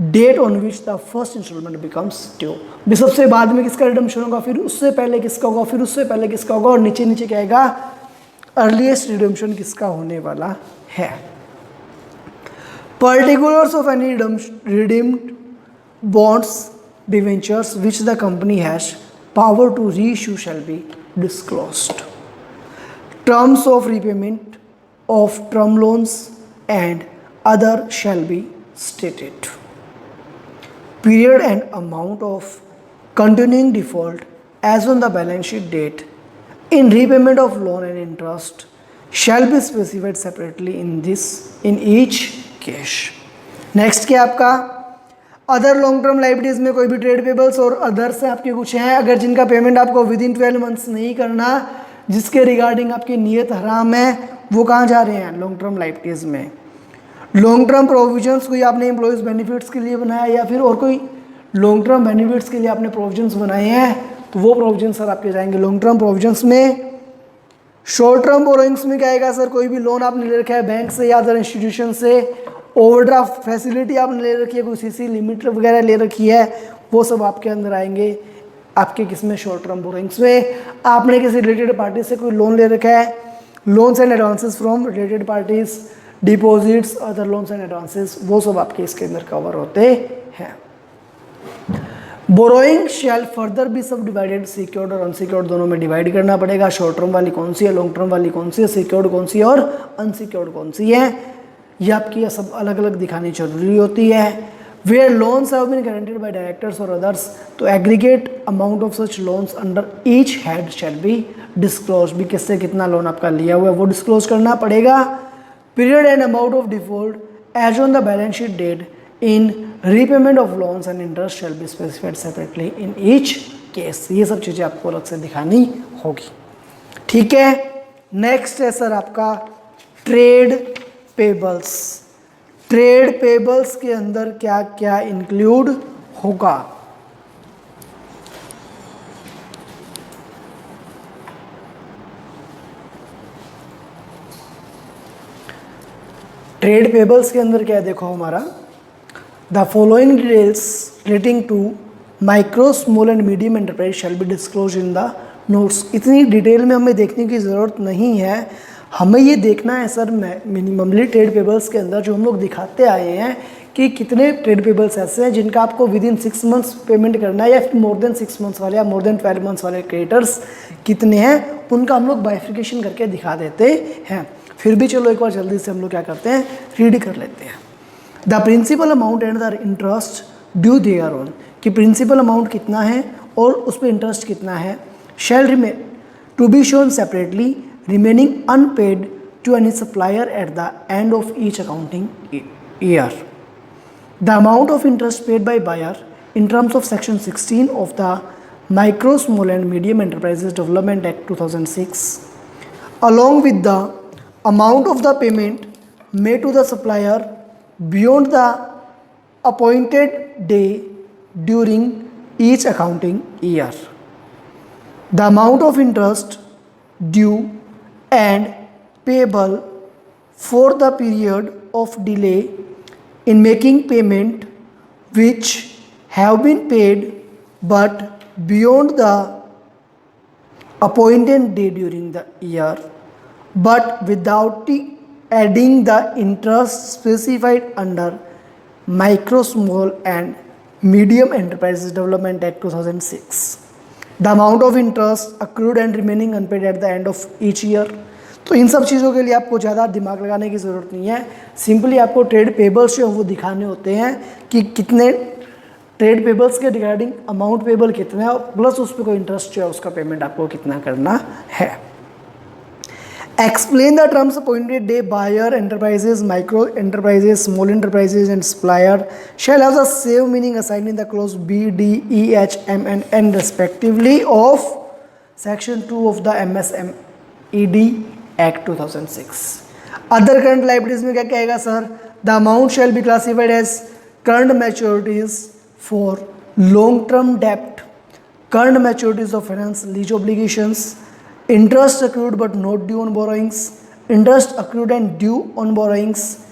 S1: date on which the first instalment becomes due. भी सबसे बाद में किसका redemption होगा, फिर उससे पहले किसका होगा, फिर उससे पहले किसका होगा, और नीचे नीचे क्या आएगा, अर्लीस्ट रिडम्पशन किसका होने वाला है। Particulars of any redeemed bonds, debentures which the company has power to reissue shall be disclosed. Terms of repayment of term loans and other shall be stated. Period and amount of continuing default as on the balance sheet date in repayment of loan and interest shall be specified separately in each case. Next क्या आपका other long term liabilities में कोई भी trade payables और other से आपके कुछ हैं, अगर जिनका पेमेंट आपको विद इन 12 मंथ्स नहीं करना, जिसके रिगार्डिंग आपकी नीयत हराम है, वो कहाँ जा रहे हैं? लॉन्ग टर्म लायबिलिटीज में। लॉन्ग टर्म प्रोविजंस कोई आपने एम्प्लॉयज़ बेनिफिट्स के लिए बनाया या फिर और कोई लॉन्ग टर्म बेनिफिट्स के लिए आपने प्रोविजंस बनाए हैं, तो वो प्रोविजंस सर आपके जाएंगे लॉन्ग टर्म प्रोविजंस में। शॉर्ट टर्म बोरोइंग्स में क्या आएगा सर? कोई भी लोन आपने ले रखा है बैंक से या अदर इंस्टीट्यूशन से, ओवरड्राफ्ट फैसिलिटी आपने ले रखी है, कोई सीसी लिमिट वगैरह ले रखी है, वो सब आपके अंदर आएंगे आपके किसमें? शॉर्ट टर्म बोरोइंग्स में। आपने किसी रिलेटेड पार्टी से कोई लोन ले रखा है, loans and advances from related parties, deposits, other loans and advances, वो सब आपके इसके अंदर कवर होते हैं। बोरोइंग शैल फर्दर भी सब डिवाइडेड, सिक्योर्ड और अनसिक्योर्ड दोनों में डिवाइड करना पड़ेगा। शॉर्ट टर्म वाली कौन सी है, लॉन्ग टर्म वाली कौन सी है, सिक्योर्ड कौन सी है और अनसिक्योर्ड कौन सी है, ये आपकी सब अलग अलग दिखानी जरूरी होती है। Where loans have been guaranteed by directors और अदर्स, तो aggregate amount of such loans under each head shall be disclose, भी किससे कितना लोन आपका लिया हुआ है वो डिस्क्लोज करना पड़ेगा। Period and amount of default as on the balance sheet date in repayment of loans and interest shall be specified separately in each case. ये सब चीज़ें आपको अलग से दिखानी होगी, ठीक है। नेक्स्ट है सर आपका ट्रेड पेबल्स। ट्रेड पेबल्स के अंदर क्या क्या इंक्लूड होगा? ट्रेड पेबल्स के अंदर क्या है देखो हमारा, the following details relating to micro small and medium enterprise shall be disclose in the notes. इतनी डिटेल में हमें देखने की ज़रूरत नहीं है, हमें ये देखना है सर मिनिममली ट्रेड पेबल्स के अंदर जो हम लोग दिखाते आए हैं कि कितने ट्रेड पेबल्स ऐसे हैं जिनका आपको विद इन 6 मंथ्स पेमेंट करना है, या फिर मोर देन 6 मंथ्स वाले या मोर देन 12 मंथ्स वाले क्रेडिटर्स कितने हैं, उनका हम लोग बाइफिकेशन करके दिखा देते हैं। फिर भी चलो एक बार जल्दी से हम लोग क्या करते हैं, रीड कर लेते हैं। The principal amount and the interest due thereon, कि प्रिंसिपल अमाउंट कितना है और उस पर इंटरेस्ट कितना है, shall remain to be shown separately remaining unpaid to any supplier at the end of each accounting year. The amount of interest paid by buyer in terms of section 16 of the Micro, Small and Medium Enterprises Development Act 2006, along with the amount of the payment made to the supplier beyond the appointed day during each accounting year. The amount of interest due and payable for the period of delay in making payment which have been paid but beyond the appointed day during the year, but without adding the interest specified under Micro, Small and Medium Enterprises Development Act 2006. The amount of interest accrued and remaining unpaid at the end of each year. तो इन सब चीज़ों के लिए आपको ज़्यादा दिमाग लगाने की ज़रूरत नहीं है, सिंपली आपको ट्रेड पेबल्स जो वो दिखाने होते हैं कि कितने ट्रेड पेबल्स के रिगार्डिंग अमाउंट पेबल कितना है और प्लस उस पर कोई इंटरेस्ट जो है उसका पेमेंट आपको कितना करना है। Explain the terms appointed day buyer enterprises, micro enterprises, small enterprises and supplier shall have the same meaning assigned in the clause B, D, E, H, M and N respectively of section 2 of the MSMED Act 2006. Other current liabilities में क्या कहेगा sir? The amount shall be classified as current maturities for long term debt, current maturities of finance lease obligations, interest accrued but not due on borrowings, interest accrued and due on borrowings,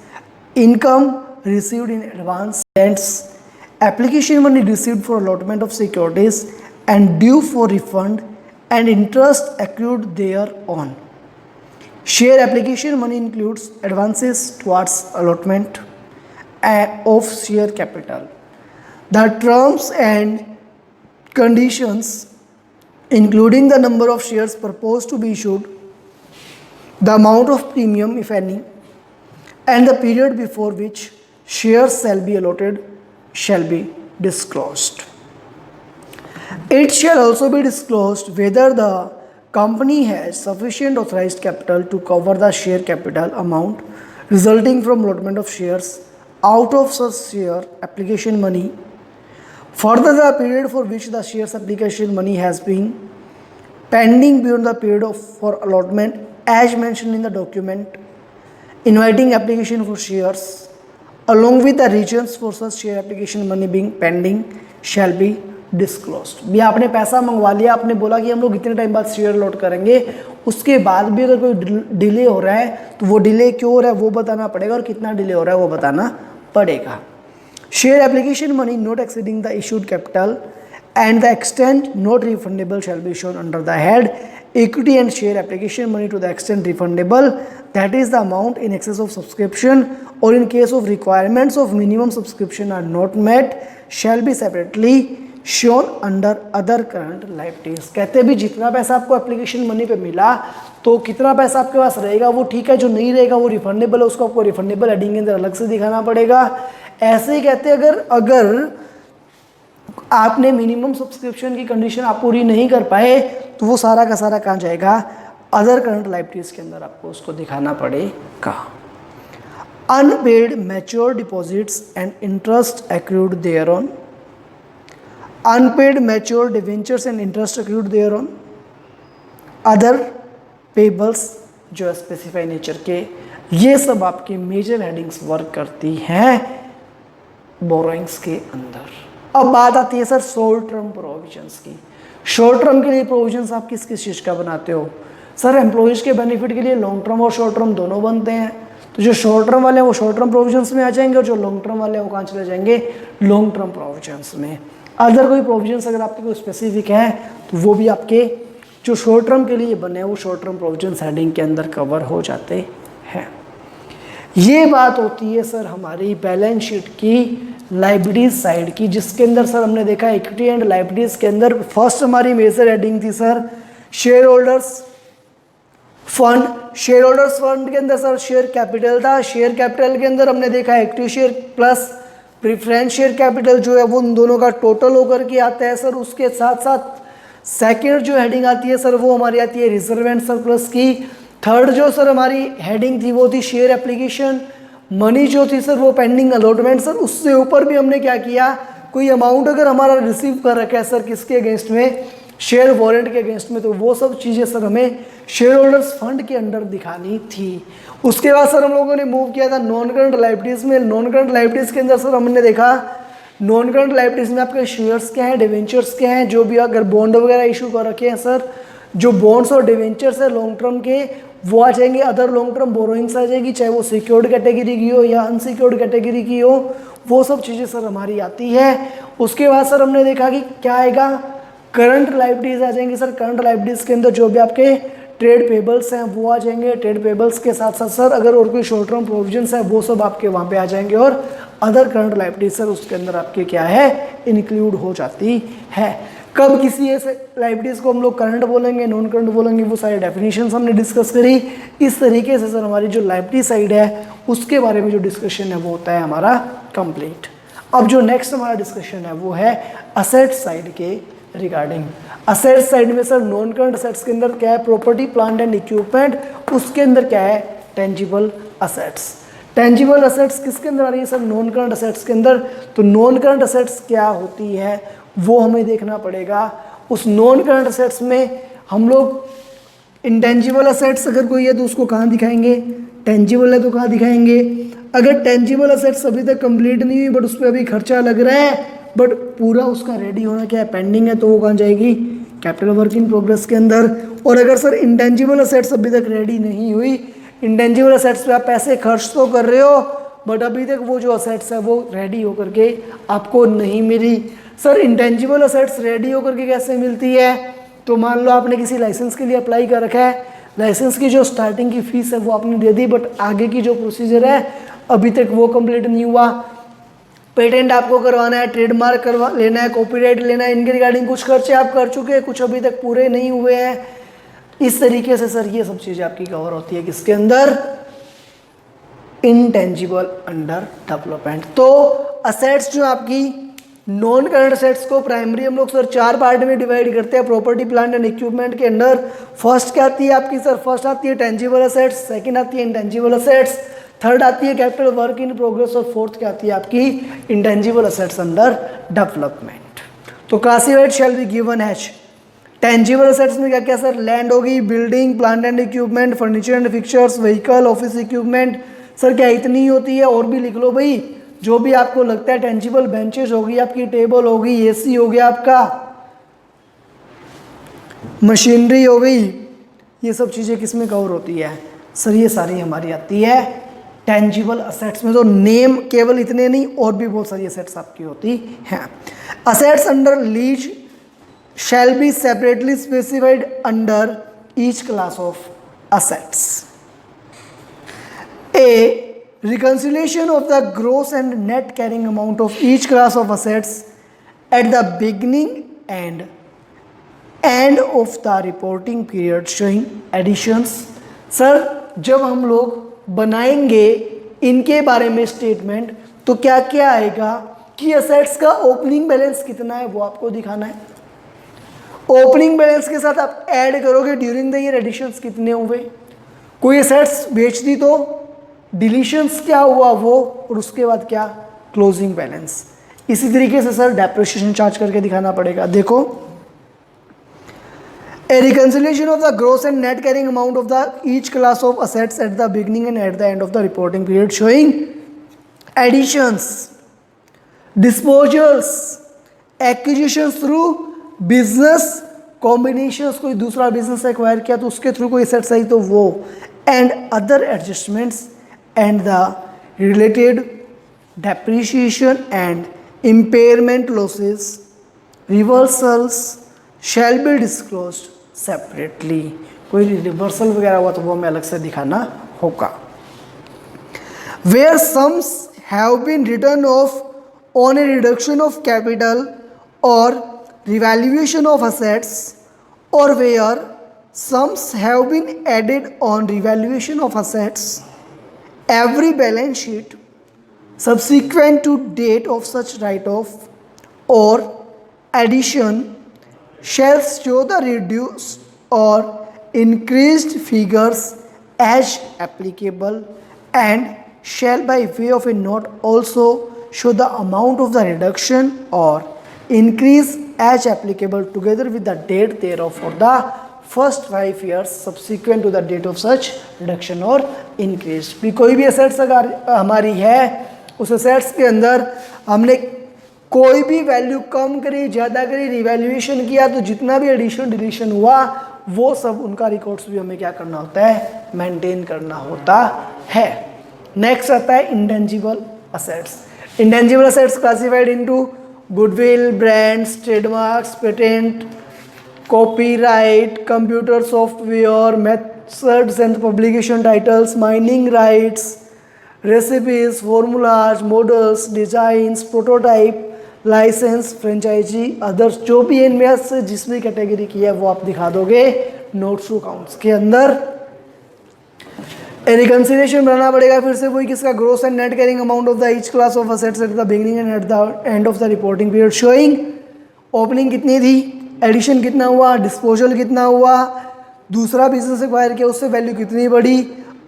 S1: income received in advance, rents, application money received for allotment of securities and due for refund, and interest accrued thereon. Share application money includes advances towards allotment of share capital. The terms and conditions including the number of shares proposed to be issued, the amount of premium if any, and the period before which shares shall be allotted shall be disclosed. It shall also be disclosed whether the company has sufficient authorized capital to cover the share capital amount resulting from allotment of shares out of such share application money. Further, the period for which the shares application money has been pending beyond the period for allotment as mentioned in the document inviting application for shares along with the reasons for such share application money being pending shall be disclosed. भी आपने पैसा मंगवा लिया, आपने बोला कि हम लोग इतने टाइम बाद शेयर अलॉट करेंगे, उसके बाद भी अगर कोई डिले हो रहा है तो वो डिले क्यों हो रहा है वो बताना पड़ेगा और कितना डिले हो रहा है वो बताना पड़ेगा. Share application money not exceeding the issued capital and the extent not refundable shall be shown under the head equity and share application money to the extent refundable, that is the amount in excess of subscription or in case of requirements of minimum subscription are not met shall be separately shown under other current liabilities. कहते भी जितना पैसा आपको application money पे मिला तो कितना पैसा आपके पास रहेगा वो ठीक है, जो नहीं रहेगा वो रिफंडेबल है, उसको आपको रिफंडेबल हेडिंग के अंदर अलग से दिखाना पड़ेगा. ऐसे ही कहते हैं अगर आपने मिनिमम सब्सक्रिप्शन की कंडीशन आप पूरी नहीं कर पाए तो वो सारा का सारा कहाँ जाएगा, अदर करंट लायबिलिटीज के अंदर आपको उसको दिखाना पड़ेगा. Unpaid mature deposits and interest accrued thereon, unpaid mature debentures and interest accrued thereon, other payables जो स्पेसिफाई नेचर के, ये सब आपके मेजर हेडिंग्स वर्क करती हैं बोरोइंग्स के अंदर. अब बात आती है सर शॉर्ट टर्म प्रोविजंस की. शॉर्ट टर्म के लिए प्रोविजंस आप किस किस चीज़ का बनाते हो? सर एम्प्लॉयज़ के बेनिफिट के लिए लॉन्ग टर्म और शॉर्ट टर्म दोनों बनते हैं. तो जो शॉर्ट टर्म वाले हैं वो शॉर्ट टर्म प्रोविजंस में आ जाएंगे और जो लॉन्ग टर्म वाले हैं वो कहाँ चले जाएंगे, लॉन्ग टर्म प्रोविजंस में. अदर कोई प्रोविजंस अगर आपके कोई स्पेसिफिक है तो वो भी आपके जो शॉर्ट टर्म के लिए बने हैं वो शॉर्ट टर्म प्रोविजंस हेडिंग के अंदर कवर हो जाते हैं. ये बात होती है सर हमारी बैलेंस शीट की लायबिलिटीज साइड की, जिसके अंदर सर हमने देखा इक्विटी एंड लायबिलिटीज के अंदर फर्स्ट हमारी मेजर हेडिंग थी sir share holders fund, share holders fund के अंदर सर शेयर कैपिटल था, शेयर कैपिटल के अंदर हमने देखा equity share plus preference share capital जो है वो उन दोनों का टोटल होकर के आता है सर। उसके साथ साथ सेकंड जो हेडिंग आती है सर वो हमारी आती है रिजर्व एंड सरप्लस की। थर्ड जो सर हमारी हेडिंग थी वो थी शेयर एप्लीकेशन। मनी जो थी सर वो पेंडिंग अलॉटमेंट सर। उससे ऊपर भी हमने क्या किया, कोई अमाउंट अगर हमारा रिसीव कर रखा है सर किसके अगेंस्ट में, शेयर वारंट के अगेंस्ट में, तो वो सब चीज़ें सर हमें शेयर होल्डर्स फंड के अंडर दिखानी थी। उसके बाद सर हम लोगों ने मूव किया था नॉन करंट लायबिलिटीज़ में। नॉन करंट लायबिलिटीज़ के अंदर सर हमने देखा नॉन करंट लायबिलिटीज़ में आपके शेयर्स क्या हैं, डिवेंचर्स क्या हैं, जो भी अगर बॉन्ड वगैरह इशू कर रखे हैं सर, जो बॉन्ड्स और डिवेंचर्स है लॉन्ग टर्म के वो आ जाएंगे। अदर लॉन्ग टर्म बोरोइंग्स आ जाएगी, चाहे वो सिक्योर्ड कैटेगरी की हो या अनसिक्योर्ड कैटेगरी की हो, वो सब चीज़ें सर हमारी आती है। उसके बाद सर हमने देखा कि क्या आएगा, करंट लायबिलिटीज़ आ जाएंगी सर। करंट लायबिलिटीज़ के अंदर जो भी आपके ट्रेड पेबल्स हैं वो आ जाएंगे। ट्रेड पेबल्स के साथ साथ सर अगर और कोई शॉर्ट टर्म प्रोविजंस है वो सब आपके वहाँ पे आ जाएंगे। और अदर करंट लायबिलिटीज सर उसके अंदर आपके क्या है, इंक्लूड हो जाती है। कब किसी ऐसे लायबिलिटीज़ को हम लोग करंट बोलेंगे, नॉन करंट बोलेंगे, वो सारी डेफिनेशंस हमने डिस्कस करी। इस तरीके से सर हमारी जो लायबिलिटी साइड है उसके बारे में जो डिस्कशन है वो होता है हमारा कंप्लीट। अब जो नेक्स्ट हमारा डिस्कशन है वो है असेट साइड के रिगार्डिंग। असेट साइड में सर नॉन करंट असेट्स के अंदर क्या है, प्रॉपर्टी प्लांट एंड इक्विपमेंट। उसके अंदर क्या है, टेंजिबल असेट्स। टेंजिबल असेट्स किसके अंदर आ रही है सर, नॉन करंट असेट्स के अंदर। तो नॉन करंट असेट्स क्या होती है वो हमें देखना पड़ेगा। उस नॉन करंट असेट्स में हम लोग इंटेंजिबल असेट्स अगर कोई है तो उसको कहाँ दिखाएंगे, टेंजिबल है तो कहाँ दिखाएंगे। अगर टेंजिबल असेट्स अभी तक कंप्लीट नहीं हुई बट उस पर अभी खर्चा लग रहा है बट पूरा उसका रेडी होना क्या है, पेंडिंग है, तो वो कहाँ जाएगी, कैपिटल वर्क इन प्रोग्रेस के अंदर। और अगर सर इंटेंजिबल असेट्स अभी तक रेडी नहीं हुई, इंटेंजिबल असेट्स पे आप पैसे खर्च तो कर रहे हो बट अभी तक वो जो असेट्स है वो रेडी होकर के आपको नहीं मिली। सर इंटेंजिबल असेट्स रेडी होकर के कैसे मिलती है, तो मान लो आपने किसी लाइसेंस के लिए अप्लाई कर रखा है, लाइसेंस की जो स्टार्टिंग की फीस है वो आपने दे दी बट आगे की जो प्रोसीजर है अभी तक वो कंप्लीट नहीं हुआ। पेटेंट आपको करवाना है, ट्रेडमार्क करवा लेना है, कॉपीराइट लेना है, इनके रिगार्डिंग कुछ खर्चे आप कर चुके हैं, कुछ अभी तक पूरे नहीं हुए हैं। इस तरीके से सर ये सब चीज़ें आपकी कवर होती है किसके अंदर, इंटेंजिबल अंडर डेवलपमेंट। तो असेट्स जो आपकी नॉन करंट असेट्स को प्राइमरी हम लोग सर 4 पार्ट में डिवाइड करते हैं प्रॉपर्टी प्लांट एंड इक्विपमेंट के अंदर। फर्स्ट क्या आती है आपकी सर, फर्स्ट आती है टेंजिबल असेट्स, सेकंड आती है इंटेंजिबल असेट्स, थर्ड आती है कैपिटल वर्क इन प्रोग्रेस और फोर्थ क्या आती है आपकी इंटेंजिबल असेट्स अंडर डेवलपमेंट। तो classified shall be given as tangible assets में क्या क्या सर, लैंड होगी, building, plant and equipment, furniture and fixtures, vehicle, office equipment. Sir क्या इतनी ही होती है, और भी लिख लो भाई, जो भी आपको लगता है टेंजिबल, बेंचेस होगी आपकी, टेबल होगी, एसी हो गया आपका, मशीनरी हो गई, ये सब चीज़ें किस में कवर होती है सर, ये सारी हमारी आती है टेंजिबल असेट्स में। तो नेम केवल इतने नहीं और भी बहुत सारी असेट्स आपकी होती हैं। Assets under lease shall be separately specified under each class of assets. A reconciliation of the gross and net carrying amount of each class of assets at the beginning and end of the reporting period showing additions। Sir जब हम लोग बनाएंगे इनके बारे में statement तो क्या क्या आएगा कि असेट्स का ओपनिंग बैलेंस कितना है वो आपको दिखाना है। ओपनिंग बैलेंस के साथ आप ऐड करोगे ड्यूरिंग द ईयर एडिशंस कितने हुए, कोई असेट्स बेच दी तो डिलीशंस क्या हुआ वो, और उसके बाद क्या क्लोजिंग बैलेंस। इसी तरीके से सर डेप्रिसिएशन चार्ज करके दिखाना पड़ेगा। देखो, a reconciliation of the gross and net carrying amount of the each class of assets at the beginning and at the end of the reporting period showing additions, disposals, acquisitions through business combinations, कोई दूसरा business acquire किया तो उसके through कोई assets आई तो वो, and other adjustments and the related depreciation and impairment losses reversals shall be disclosed separately। कोई reversal वगैरह हुआ तो वो हमें अलग से दिखाना होगा। Where sums have been written off on a reduction of capital or revaluation of assets, or where sums have been added on revaluation of assets, every balance sheet subsequent to date of such write-off or addition shall show the reduced or increased figures as applicable and shall by way of a note also show the amount of the reduction or increase as applicable together with the date thereof for the first 5 years subsequent to the date of such reduction or increase। भी कोई भी assets अगर हमारी है, उस assets के अंदर हमने कोई भी वैल्यू कम करी, ज़्यादा करी, रिवैल्यूएशन किया, तो जितना भी एडिशन डिलीशन हुआ वो सब उनका रिकॉर्ड्स भी हमें क्या करना होता है, मेंटेन करना होता है। नेक्स्ट आता है intangible assets. Intangible assets classified into goodwill, brands, trademarks, patent, copyright, computer software, methods and publication titles, mining rights, recipes, formulas, models, designs, prototype, licence, franchisee, others, जो भी इनमें से जिस भी कैटेगरी की है वो आप दिखा दोगे नोट्स टू अकाउंट्स के अंदर। रिकंसिलिएशन बनाना पड़ेगा फिर से वही किसका, gross and net carrying amount of the each class of assets at the beginning and at the end of the reporting period, showing opening कितनी थी, एडिशन कितना हुआ, डिस्पोजल कितना हुआ, दूसरा बिजनेस एक्वायर किया उससे वैल्यू कितनी बढ़ी,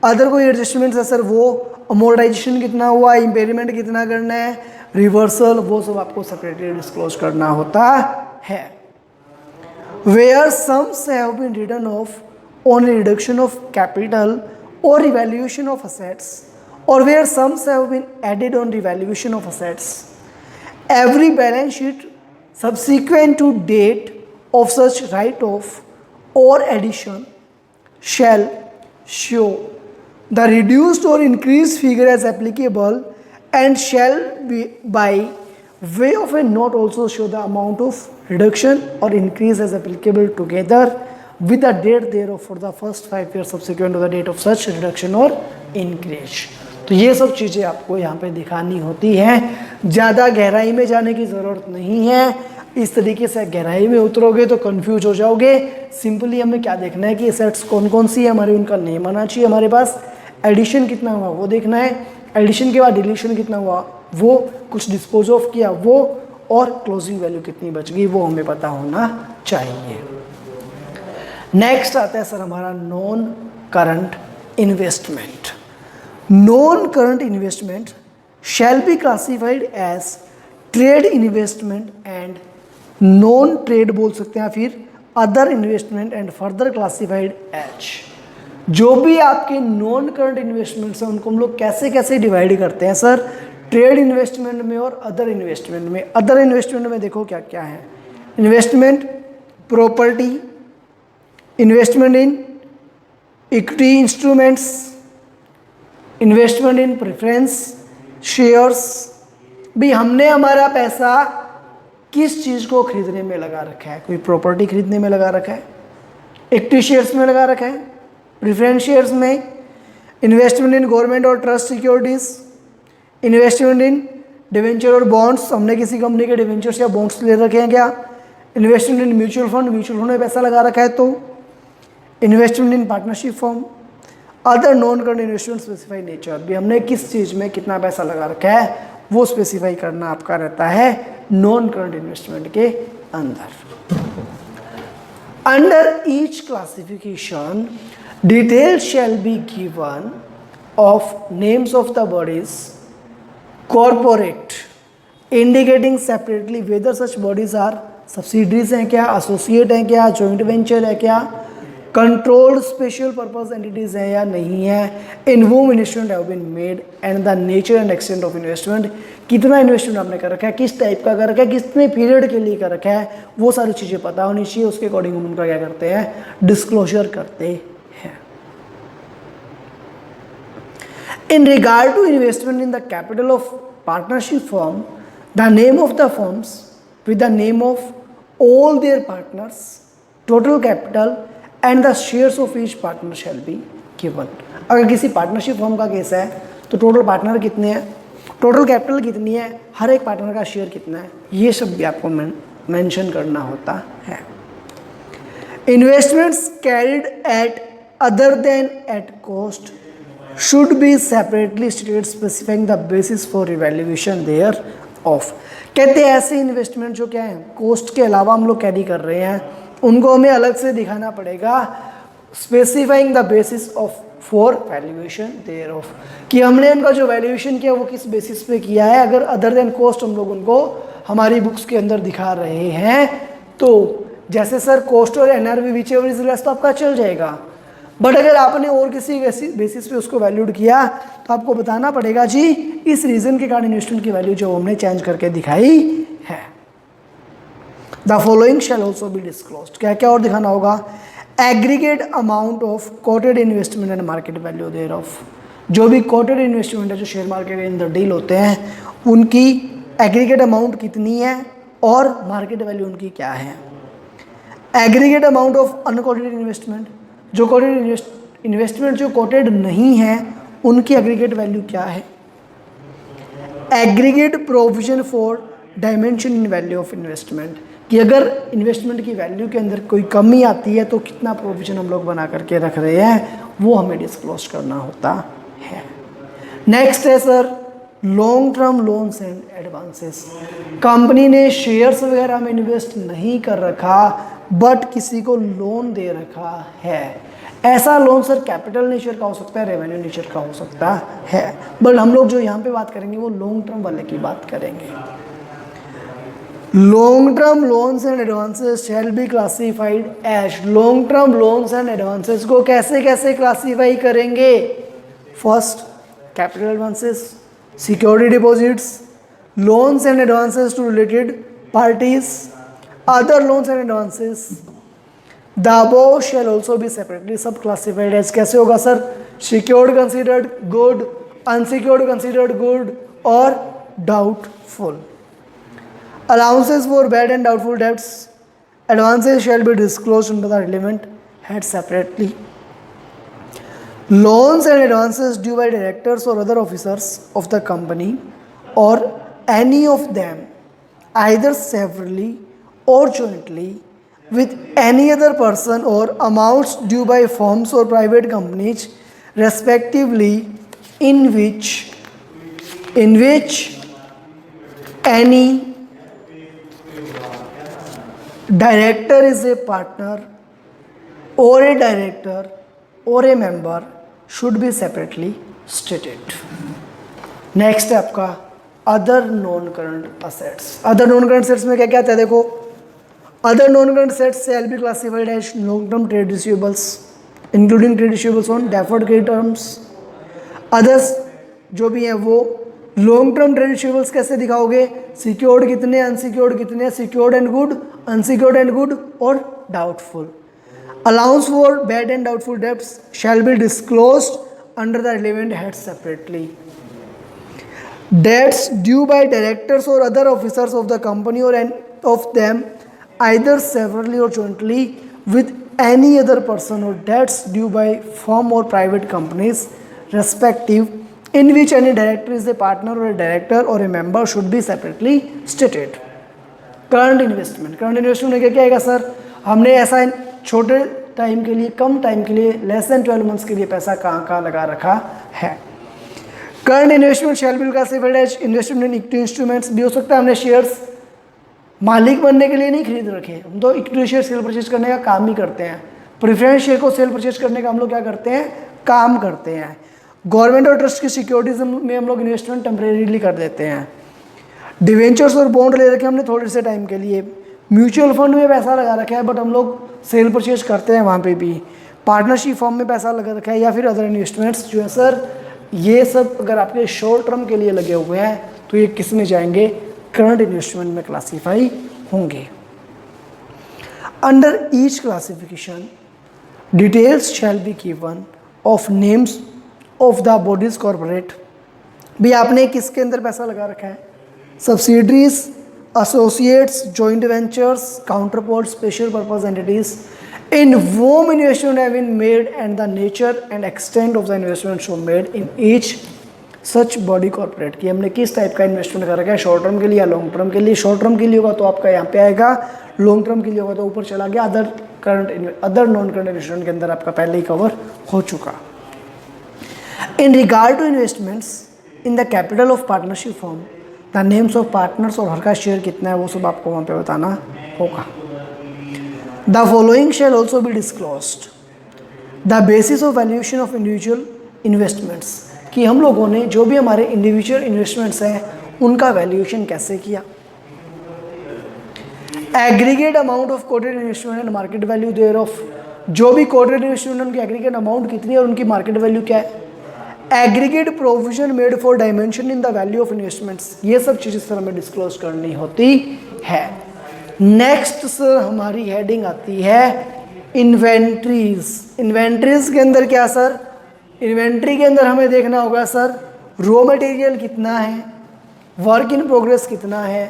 S1: अदर कोई एडजस्टमेंट्स है सर वो, अमोर्टाइजेशन कितना हुआ, इम्पेयरमेंट कितना करना है, रिवर्सल, वो सब आपको सेपरेटली डिस्क्लोज करना होता है। Where sums have been written off on reduction of capital or revaluation of assets, or where sums have been added on revaluation of assets, every balance sheet subsequent to date of such write-off or addition shall show the reduced or increased figure as applicable and shall be by way of a note also show the amount of reduction or increase as applicable together with the date thereof for the first 5 years subsequent to the date of such reduction or increase। तो ये सब चीज़ें आपको यहाँ पे दिखानी होती हैं, ज़्यादा गहराई में जाने की ज़रूरत नहीं है। इस तरीके से गहराई में उतरोगे तो कंफ्यूज हो जाओगे। सिंपली हमें क्या देखना है कि सेट्स कौन कौन सी है हमारे, उनका नेम आना चाहिए हमारे पास, एडिशन कितना हुआ वो देखना है, एडिशन के बाद डिलीशन कितना हुआ वो, कुछ डिस्पोज ऑफ किया वो, और क्लोजिंग वैल्यू कितनी बच गई वो हमें पता होना चाहिए। नेक्स्ट आता है सर हमारा non current investment. Non current investment shall be classified as trade investment and non trade बोल सकते हैं, फिर other investment and further classified as. जो भी आपके नॉन करंट इन्वेस्टमेंट्स हैं उनको हम लोग कैसे कैसे डिवाइड करते हैं सर, ट्रेड इन्वेस्टमेंट में और अदर इन्वेस्टमेंट में। अदर इन्वेस्टमेंट में देखो क्या क्या है, investment property, investment in equity instruments, investment in preference shares. भी हमने हमारा पैसा किस चीज़ को खरीदने में लगा रखा है, कोई प्रॉपर्टी खरीदने में लगा रखा है, इक्विटी शेयर्स में लगा रखा है, प्रेफरेंस शेयर्स में, इन्वेस्टमेंट इन गवर्नमेंट और ट्रस्ट सिक्योरिटीज़, इन्वेस्टमेंट इन डिवेंचर और बॉन्ड्स, हमने किसी कंपनी के डिवेंचर्स या बॉन्ड्स ले रखे हैं क्या, investment in mutual fund, mutual fund में पैसा लगा रखा है तो, investment in partnership form, other non current investment specify nature. भी हमने किस चीज़ में कितना पैसा लगा रखा है वो स्पेसिफाई करना आपका रहता है नॉन करंट इन्वेस्टमेंट के अंदर। Under each classification detail shall be given of names of the bodies corporate indicating separately whether such bodies are subsidiaries हैं क्या, एसोसिएट हैं क्या, जॉइंट वेंचर है क्या, कंट्रोल्ड स्पेशल पर्पस एंटिटीज हैं या नहीं है, in whom investment have been made and the nature and extent of investment, कितना इन्वेस्टमेंट आपने कर रखा है, किस टाइप का कर रखा है, कितने पीरियड के लिए कर रखा है, वो सारी चीज़ें पता होनी चाहिए। उसके अकॉर्डिंग हम उनका क्या करते हैं, डिस्क्लोजर करते हैं। In regard to investment in the capital of partnership firm, the name of the firms with the name of all their partners, total capital and the shares of each partner shall be given। अगर किसी partnership firm का case है तो total partner कितने हैं, total capital कितनी है, हर एक पार्टनर का शेयर कितना है, ये सब भी आपको मेंशन करना होता है। Investments carried at other than at cost should be separately stated specifying the basis for evaluation thereof. कहते हैं ऐसे इन्वेस्टमेंट जो क्या है कॉस्ट के अलावा हम लोग कैरी कर रहे हैं उनको हमें अलग से दिखाना पड़ेगा, specifying the basis of for valuation thereof, कि हमने उनका जो वैल्यूएशन किया वो किस बेसिस पे किया है। अगर अदर देन कॉस्ट हम लोग उनको हमारी बुक्स के अंदर दिखा रहे हैं तो जैसे सर कॉस्ट और NRV which ever is less तो आपका चल जाएगा, बट अगर आपने और किसी बेसिस पे उसको वैल्यूड किया तो आपको बताना पड़ेगा जी इस रीजन के कारण इन्वेस्टमेंट की वैल्यू जो हमने चेंज करके दिखाई है। The following shall also be disclosed, क्या क्या और दिखाना होगा, aggregate amount of quoted investment and market value thereof, जो भी कोटेड इन्वेस्टमेंट है जो शेयर मार्केट के अंदर डील होते हैं उनकी एग्रीगेट अमाउंट कितनी है और मार्केट वैल्यू उनकी क्या है। Aggregate amount of unquoted investment, जो कोटेड इन्वेस्टमेंट जो कोटेड नहीं है उनकी एग्रीगेट वैल्यू क्या है। Aggregate provision for dimension in value of investment, कि अगर इन्वेस्टमेंट की वैल्यू के अंदर कोई कमी आती है तो कितना प्रोविजन हम लोग बना करके रख रहे हैं वो हमें डिस्क्लोज करना होता है। नेक्स्ट है sir long term loans and advances. Company ने शेयर्स वगैरह में इन्वेस्ट नहीं कर रखा बट किसी को लोन दे रखा है। ऐसा लोन सर कैपिटल नेचर का हो सकता है, रेवेन्यू नेचर का हो सकता है, बट हम लोग जो यहाँ पे बात करेंगे वो लॉन्ग टर्म वाले की बात करेंगे। Long term loans and advances shall be classified as, long term loans and advances को कैसे कैसे क्लासीफाई करेंगे। First capital advances, security deposits, loans and advances to related parties, other loans and advances. The above shall also be separately sub classified as, कैसे होगा sir, secured considered good, unsecured considered good और doubtful. Allowances for bad and doubtful debts, advances shall be disclosed under the relevant head separately. Loans and advances due by directors or other officers of the company or any of them, either severally or jointly with any other person, or amounts due by firms or private companies respectively, in which any director is a partner or a director or a member should be separately stated. Next है आपका other non current assets. Other non current assets में क्या क्या आता है देखो, other non current assets shall be classified as long term trade receivables including trade receivables on deferred credit terms. Others जो भी हैं वो लॉन्ग टर्म ट्रेड रिसीवेबल्स कैसे दिखाओगे, सिक्योर्ड कितने, अनसिक्योर्ड कितने, secured and good, unsecured and good और doubtful. Allowance for bad and doubtful debts shall be disclosed under the relevant head separately. Debts due by directors or other officers of the company or of them either severally or jointly with any other person, or debts due by firm or private companies respective, in which any director is a partner or a director or a member should be separately stated. Current investment, current investment में क्या क्या आएगा sir, हमने ऐसा छोटे time के लिए, कम time के लिए, लेस देन 12 मंथ्स के लिए पैसा कहाँ कहाँ लगा रखा है। Current investment shall be classified as investment in equity instruments, भी हो सकता है हमने शेयर्स मालिक बनने के लिए नहीं खरीद रखे, हम तो इक्विटी शेयर सेल परचेज करने का काम ही करते हैं। प्रेफरेंस शेयर को सेल परचेज करने का हम लोग क्या करते हैं, काम करते हैं। गवर्नमेंट और ट्रस्ट की सिक्योरिटीज में हम लोग इन्वेस्टमेंट टेम्परेरीली कर देते हैं। डिवेंचर्स और बॉन्ड ले रखे हमने थोड़े से टाइम के लिए। म्यूचुअल फंड में पैसा लगा रखा है बट हम लोग सेल परचेज करते हैं वहाँ पे भी। पार्टनरशिप फॉर्म में पैसा लगा रखा है या फिर अदर इन्वेस्टमेंट्स जो है सर, ये सब अगर आपके शॉर्ट टर्म के लिए लगे हुए हैं तो ये किस में जाएंगे, करंट इन्वेस्टमेंट में क्लासीफाई होंगे। Under each classification details shell be given of names of the bodies corporate, भी आपने किसके अंदर पैसा लगा रखा है, subsidiaries, associates, joint ventures, counterpart, special purpose entities, in whom investment have been made and the nature and extent of the investment shown made in each such body corporate कि हमने किस टाइप का इन्वेस्टमेंट कर रखा है, short term के लिए या लॉन्ग टर्म के लिए। शॉर्ट टर्म के लिए होगा तो आपका यहाँ पे आएगा, लॉन्ग टर्म के लिए होगा तो ऊपर चला गया। अदर नॉन करंट इन्वेस्टमेंट के अंदर आपका पहले ही कवर हो चुका। In regard to investments in the capital of partnership firm, the names of partners और हर का शेयर कितना है वो सब आपको वहाँ पे बताना होगा। The following shall also be disclosed, the basis of valuation of individual investments, कि हम लोगों ने जो भी हमारे इंडिविजुअल इन्वेस्टमेंट्स हैं उनका वैल्यूएशन कैसे किया। Aggregate amount of quoted investment and market value thereof, जो भी कोटेड इन्वेस्टमेंट है उनकी एग्रीगेट अमाउंट कितनी है और उनकी मार्केट वैल्यू क्या है। Aggregate provision made for dimension in the value of investments, ये सब चीज़ें सर हमें डिस्क्लोज करनी होती है। नेक्स्ट सर हमारी हेडिंग आती है इन्वेंट्रीज। इन्वेंट्रीज के अंदर क्या सर, इन्वेंट्री के अंदर हमें देखना होगा सर रॉ मटेरियल कितना है, वर्क इन प्रोग्रेस कितना है,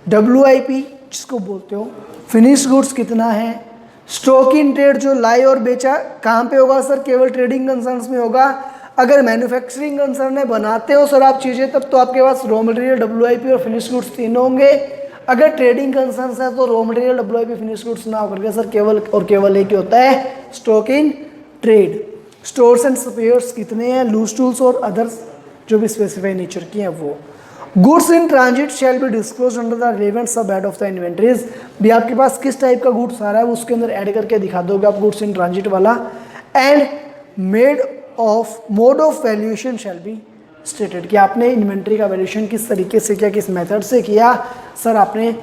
S1: WIP जिसको बोलते हो, फिनिश गुड्स कितना है, स्टॉक इन ट्रेड जो लाई और बेचा कहाँ पे होगा सर, केवल ट्रेडिंग कंसर्न्स में होगा। अगर मैन्युफैक्चरिंग कंसर्न है बनाते हो सर आप चीज़ें तब तो आपके पास रॉ मटेरियल WIP और फिनिश गुड्स तीनों होंगे। अगर ट्रेडिंग कंसर्न है तो raw material WIP finish goods ना होकर के सर केवल और केवल एक ही होता है stock in trade. Stores and spheres कितने हैं, लूज टूल्स और अदर्स जो भी स्पेसिफाई नेचर की हैं वो। Goods in transit shell be disclose under the relevant सब हेड ऑफ द इन्वेंट्रीज, भी आपके पास किस टाइप का गुड्स आ रहा है उसके अंदर ऐड करके दिखा दोगे आप गुड्स इन ट्रांजिट वाला। And made of mode of valuation shell be stated, कि आपने इन्वेंट्री का वैल्यूएशन किस तरीके से किया, किस मेथड से किया। सर आपने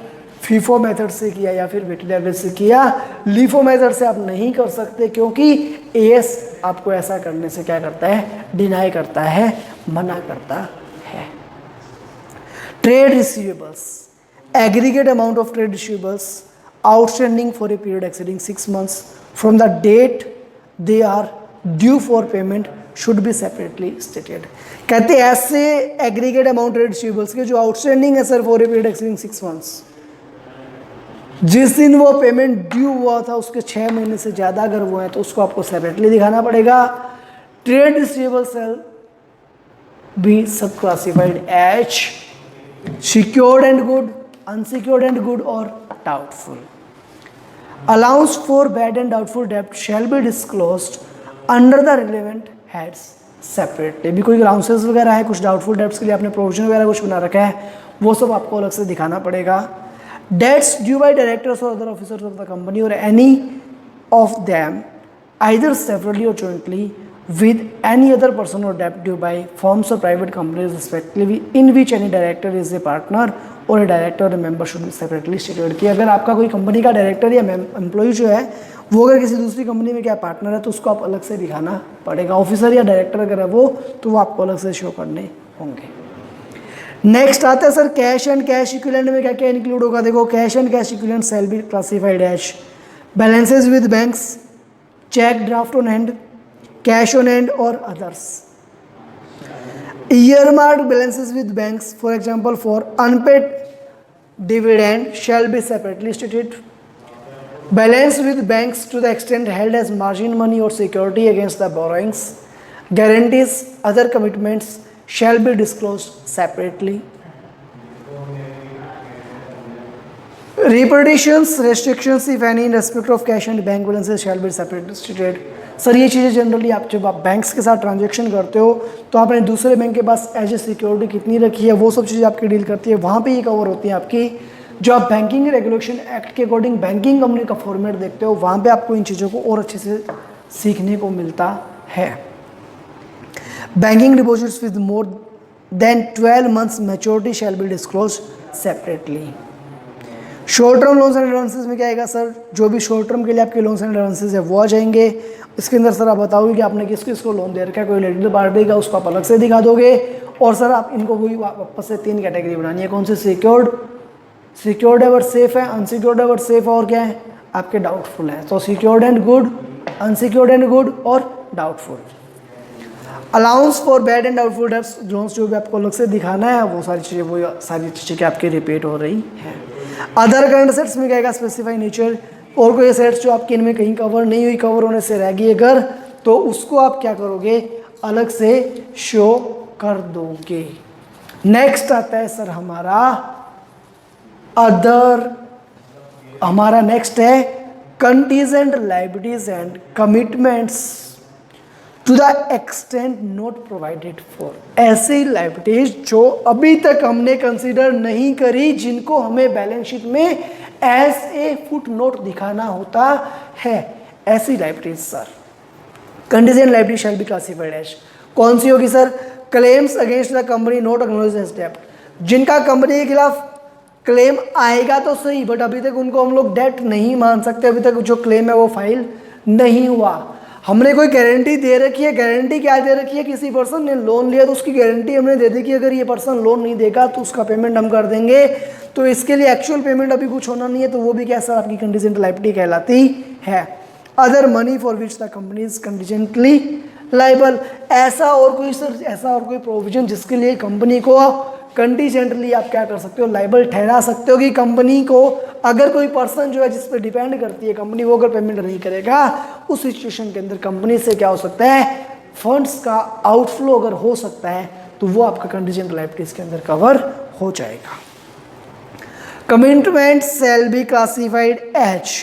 S1: फीफो मेथड से किया या फिर वेटेड एवरेज से किया। लीफो मेथड से आप नहीं कर सकते क्योंकि एएस आपको ऐसा करने से क्या करता है, डिनाई करता है, मना करता है। Trade receivables, aggregate amount of trade receivables outstanding for a period exceeding 6 months from the date they are due for payment should be separately stated. कहते हैं ऐसे एग्रीगेट अमाउंट ट्रेड रिसीवेबल्स के जो आउटस्टैंडिंग है sir for a period exceeding 6 months, जिस दिन वो payment due हुआ था उसके 6 महीने से ज़्यादा अगर वो है तो उसको आपको सेपरेटली दिखाना पड़ेगा। Trade receivable shall be sub classified as secured and good, unsecured and good और doubtful. Allowance for bad and doubtful डेब्ट shall be disclosed under the relevant heads separately. भी कोई अलाउंसेस वगैरह है, कुछ डाउटफुल डेब्ट्स के लिए आपने प्रोविजन वगैरह कुछ बना रखा है, वो सब आपको अलग से दिखाना पड़ेगा। Debts due by directors or other officers of the company or any of them either separately or jointly with any other person or debt due by firms or private companies respectively in which any director is a partner or a director or a member should be separately stated। कि अगर आपका कोई company का director या employ जो है वो अगर किसी दूसरी कंपनी में क्या पार्टनर है तो उसको आप अलग से दिखाना पड़ेगा। ऑफिसर या डायरेक्टर अगर है वो तो वो आपको अलग से शो करने होंगे। नेक्स्ट आता है sir cash and cash equivalent में क्या क्या इंक्लूड होगा। देखो cash and cash equivalent shall be classified as balances with banks, cheque draft on hand, cash on hand or others। Earmarked balances with banks, for example for unpaid dividend shall be separately stated। Balance with banks to the extent held as margin money or security against the borrowings, guarantees, other commitments shall be disclosed separately। Repartitions, restrictions if any in respect of cash and bank balances shall be separately stated। Sir ये चीज़ें generally आप जब आप banks के साथ transaction करते हो तो आपने दूसरे बैंक के पास एज ए सिक्योरिटी कितनी रखी है वो सब चीज़ें आपकी डील करती है, वहाँ पे ये कवर होती है आपकी। जो आप बैंकिंग रेगुलेशन एक्ट के अकॉर्डिंग बैंकिंग कंपनी का फॉर्मेट देखते हो वहाँ पे आपको इन चीज़ों को और अच्छे से सीखने को मिलता है। Banking deposits with more than 12 months maturity shell be disclose separately. Short term loans and advances में क्या आएगा सर, जो भी शॉर्ट टर्म के लिए आपके लोन्स एंड एडवांसेस है वो आ जाएंगे। इसके अंदर सर आप बताओगे कि आपने किस किस को लोन दे रखा है, कोई रिलेटेड पार्टी का उसको आप अलग से दिखा दोगे। और सर आप इनको वही वापस से 3 कैटेगरी बनानी है, कौन से, सिक्योर्ड है बट सेफ है, अनसिक्योर्ड है बट सेफ है और क्या है आपके डाउटफुल है। तो secured and good, unsecured and good और doubtful. Allowance for bad and doubtful debts loans जो भी आपको अलग से दिखाना है वो सारी चीज़ें क्या आपकी रिपीट हो रही है। अदर करंट असेट्स में क्या आएगा, स्पेसिफाई नेचर, और कोई असेट्स जो आपके इनमें कहीं कवर नहीं हुई, कवर होने से रह गई अगर, तो उसको आप क्या करोगे अलग से शो कर दोगे। नेक्स्ट आता है सर हमारा अदर, हमारा नेक्स्ट है contingent liabilities and commitments to the extent not provided for. ऐसी लायबिलिटीज जो अभी तक हमने कंसीडर नहीं करी, जिनको हमें बैलेंस शीट में एज ए फुट नोट दिखाना होता है, ऐसी liabilities sir contingent liability shall be classified as. कौन सी होगी sir? Claims against the company not acknowledged as डेब्ट, जिनका कंपनी के खिलाफ क्लेम आएगा तो सही, बट अभी तक उनको हम लोग डेट नहीं मान सकते, अभी तक जो क्लेम है वो फाइल नहीं हुआ। हमने कोई गारंटी दे रखी है, गारंटी क्या दे रखी है? किसी पर्सन ने लोन लिया तो उसकी गारंटी हमने दे दी कि अगर ये पर्सन लोन नहीं देगा तो उसका पेमेंट हम कर देंगे। तो इसके लिए एक्चुअल पेमेंट अभी कुछ होना नहीं है, तो वो भी क्या सर आपकी कंटीजेंट लायबिलिटी कहलाती है। Other money for which the company is contingently liable, ऐसा और कोई सर, ऐसा और कोई प्रोविजन जिसके लिए कंपनी को कंटीजेंटली आप क्या कर सकते हो, लायबल ठहरा सकते हो कि कंपनी को अगर कोई पर्सन जो है जिस पर डिपेंड करती है कंपनी, वो अगर पेमेंट नहीं करेगा, उस सिचुएशन के अंदर कंपनी से क्या हो सकता है, फंड्स का आउटफ्लो अगर हो सकता है, तो वो आपका कंटीजेंट लायबिलिटीज के अंदर कवर हो जाएगा। Commitment shall be classified as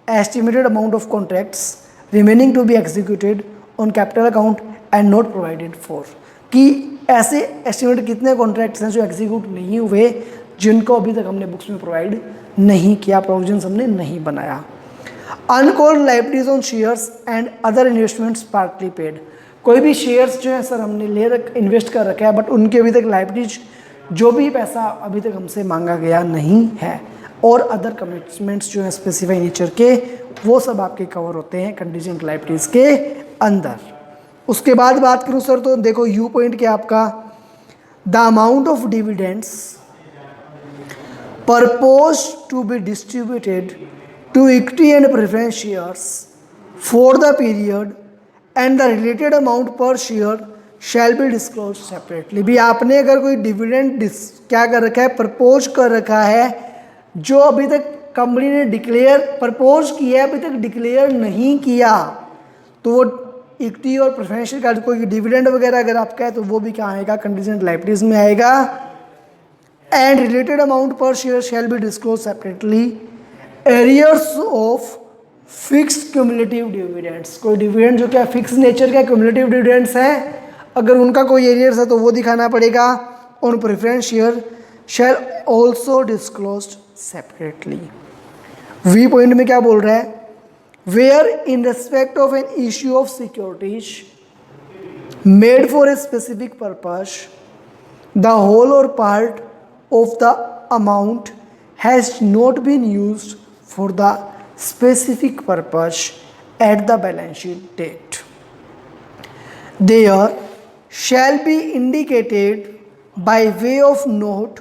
S1: estimated amount of contracts remaining to be executed on capital account and not provided for, कि ऐसे एस्टिमेट कितने कॉन्ट्रैक्ट्स हैं जो एग्जीक्यूट नहीं हुए, जिनको अभी तक हमने बुक्स में प्रोवाइड नहीं किया, प्रोविजंस हमने नहीं बनाया। Uncalled liabilities on shares and other investments partly paid, कोई भी शेयर्स जो है सर हमने इन्वेस्ट कर रखा है, बट उनके अभी तक लायबिलिटीज जो भी पैसा अभी तक हमसे मांगा गया नहीं है, और अदर कमिटमेंट्स जो है स्पेसिफाई नेचर के, वो सब आपके कवर होते हैं कंटीजेंट लायबिलिटीज के अंदर। उसके बाद बात करूं सर तो देखो यू पॉइंट क्या आपका, the amount of dividends propose to be distributed to equity and preference shares for the period and the related amount per share shall be disclose separately. भी आपने अगर कोई डिविडेंड क्या कर रखा है, प्रपोज कर रखा है, जो अभी तक कंपनी ने डिक्लेयर प्रपोज किया है, अभी तक डिक्लेयर नहीं किया, तो वो इक्विटी और प्रेफरेंशियल का कोई डिविडेंड वगैरह अगर आपका है, तो वो भी क्या आएगा, कंटीजेंट लायबिलिटीज में आएगा। And related amount per share shall be disclose separately. Arrears of fixed cumulative dividends, कोई डिविडेंड जो क्या फिक्स नेचर का क्यूमुलेटिव डिविडेंड्स है, अगर उनका कोई एरियर्स है तो वो दिखाना पड़ेगा। On preference share shall also disclosed separately. V point में क्या बोल रहा है, where in respect of an issue of securities made for a specific purpose, the whole or part of the amount has not been used for the specific purpose at the balance sheet date, there shall be indicated by way of note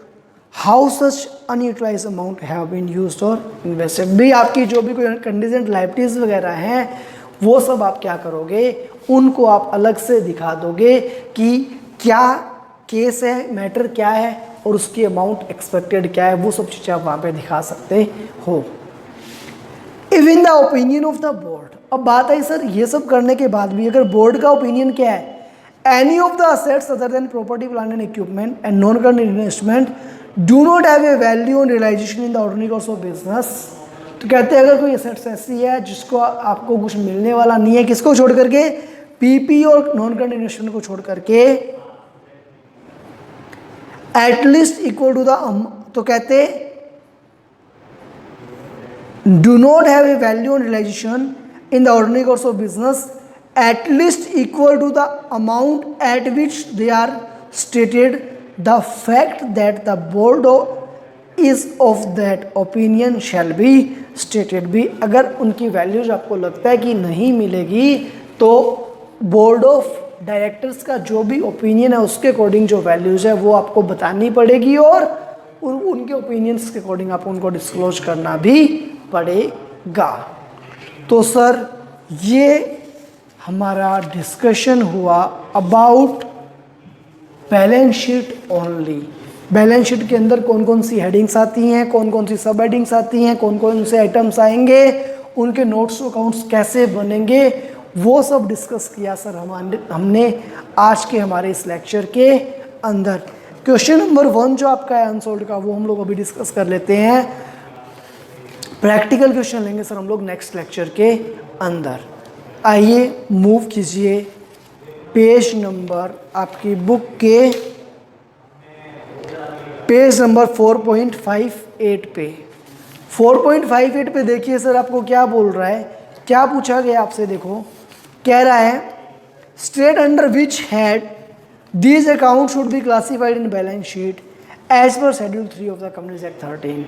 S1: how such unutilized amount have been used or invested। भी आपकी जो भी कोई contingent liabilities वगैरह हैं, वो सब आप क्या करोगे, उनको आप अलग से दिखा दोगे कि क्या केस है, मैटर क्या है, और उसकी अमाउंट एक्सपेक्टेड क्या है, वो सब चीज़ें आप वहाँ पे दिखा सकते हो। Even the opinion of the board, अब बात आई सर ये सब करने के बाद भी अगर बोर्ड का ओपिनियन क्या है, any of the assets other than property plant and equipment and non current investment do not have a value on realisation in the ordinary course of business. तो कहते हैं अगर कोई एसेट्स ऐसी है जिसको आपको कुछ मिलने वाला नहीं है, किसको छोड़ करके, पीपी और नॉन करंट इन्वेस्टमेंट को छोड़ करके, एटलीस्ट इक्वल टू द, तो कहते do not have a value on realisation in the ordinary course of business at least equal to the amount at which they are stated, the fact that the board is of that opinion shall be stated। भी अगर उनकी values आपको लगता है कि नहीं मिलेगी, तो बोर्ड ऑफ डायरेक्टर्स का जो भी ओपिनियन है उसके अकॉर्डिंग जो वैल्यूज है वो आपको बतानी पड़ेगी, और उनके ओपिनियंस के अकॉर्डिंग आपको उनको डिस्क्लोज करना भी पड़ेगा। तो सर ये हमारा डिस्कशन हुआ about balance sheet only. Balance sheet के अंदर कौन कौन सी हेडिंग्स आती हैं, कौन कौन सी सब हेडिंग्स आती हैं, कौन कौन से आइटम्स आएंगे, उनके नोट्स अकाउंट्स कैसे बनेंगे, वो सब डिस्कस किया सर हमने आज के हमारे इस लेक्चर के अंदर। क्वेश्चन नंबर 1 जो आपका है अनसॉल्व्ड का, वो हम लोग अभी डिस्कस कर लेते हैं। प्रैक्टिकल क्वेश्चन लेंगे सर हम लोग नेक्स्ट लेक्चर के अंदर। आइए मूव कीजिए पेज नंबर आपकी बुक के पेज नंबर 4.58 पे। 4.58 पे देखिए सर आपको क्या बोल रहा है, क्या पूछा गया आपसे। देखो कह रहा है state under which head these account should be classified in balance sheet as per schedule 3 of the companies act 13।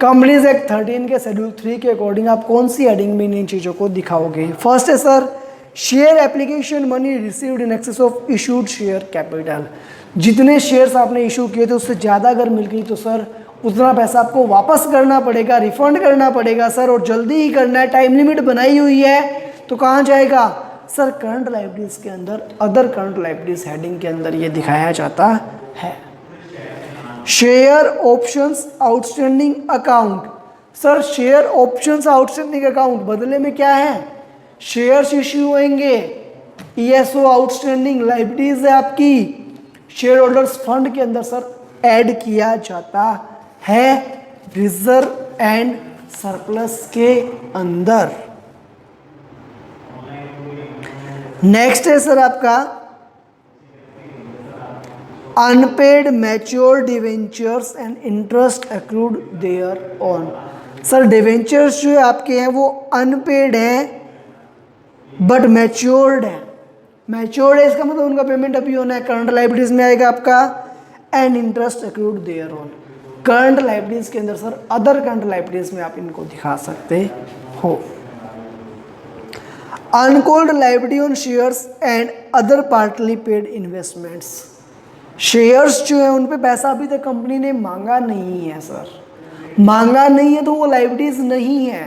S1: Companies act 13 के शेड्यूल 3 के अकॉर्डिंग आप कौन सी हेडिंग में इन चीज़ों को दिखाओगे। फर्स्ट है sir share application money received in excess of issued share capital. जितने शेयर्स आपने इशू किए थे उससे ज़्यादा अगर मिल गई तो सर उतना पैसा आपको वापस करना पड़ेगा, रिफंड करना पड़ेगा सर, और जल्दी ही करना है। टाइम लिमिट बनाई हुई है तो कहाँ जाएगा सर, करंट लायबिलिटीज के अंदर, अदर करंट लायबिलिटीज हेडिंग के अंदर ये दिखाया जाता है। Share options outstanding account. Sir share options outstanding account बदले में क्या है, शेयर्स इश्यू होंगे। ईएसओ आउटस्टैंडिंग लायबिलिटीज है आपकी, शेयर होल्डर्स फंड के अंदर सर ऐड किया जाता है रिजर्व एंड सरप्लस के अंदर। नेक्स्ट है सर आपका unpaid mature debentures and interest accrued thereon. Sir debentures जो आपके हैं वो अनपेड हैं बट मैच्योर्ड है। मैच्योर्ड है इसका मतलब उनका पेमेंट अभी होना है, करंट लायबिलिटीज में आएगा आपका। And interest accrued thereon, current liabilities के अंदर सर अदर करंट लायबिलिटीज में आप इनको दिखा सकते हो। Uncalled liability on shares and other partly paid investments. Shares जो है उन पे पैसा अभी तक कंपनी ने मांगा नहीं है सर, मांगा नहीं है तो वो लायबिलिटीज नहीं है,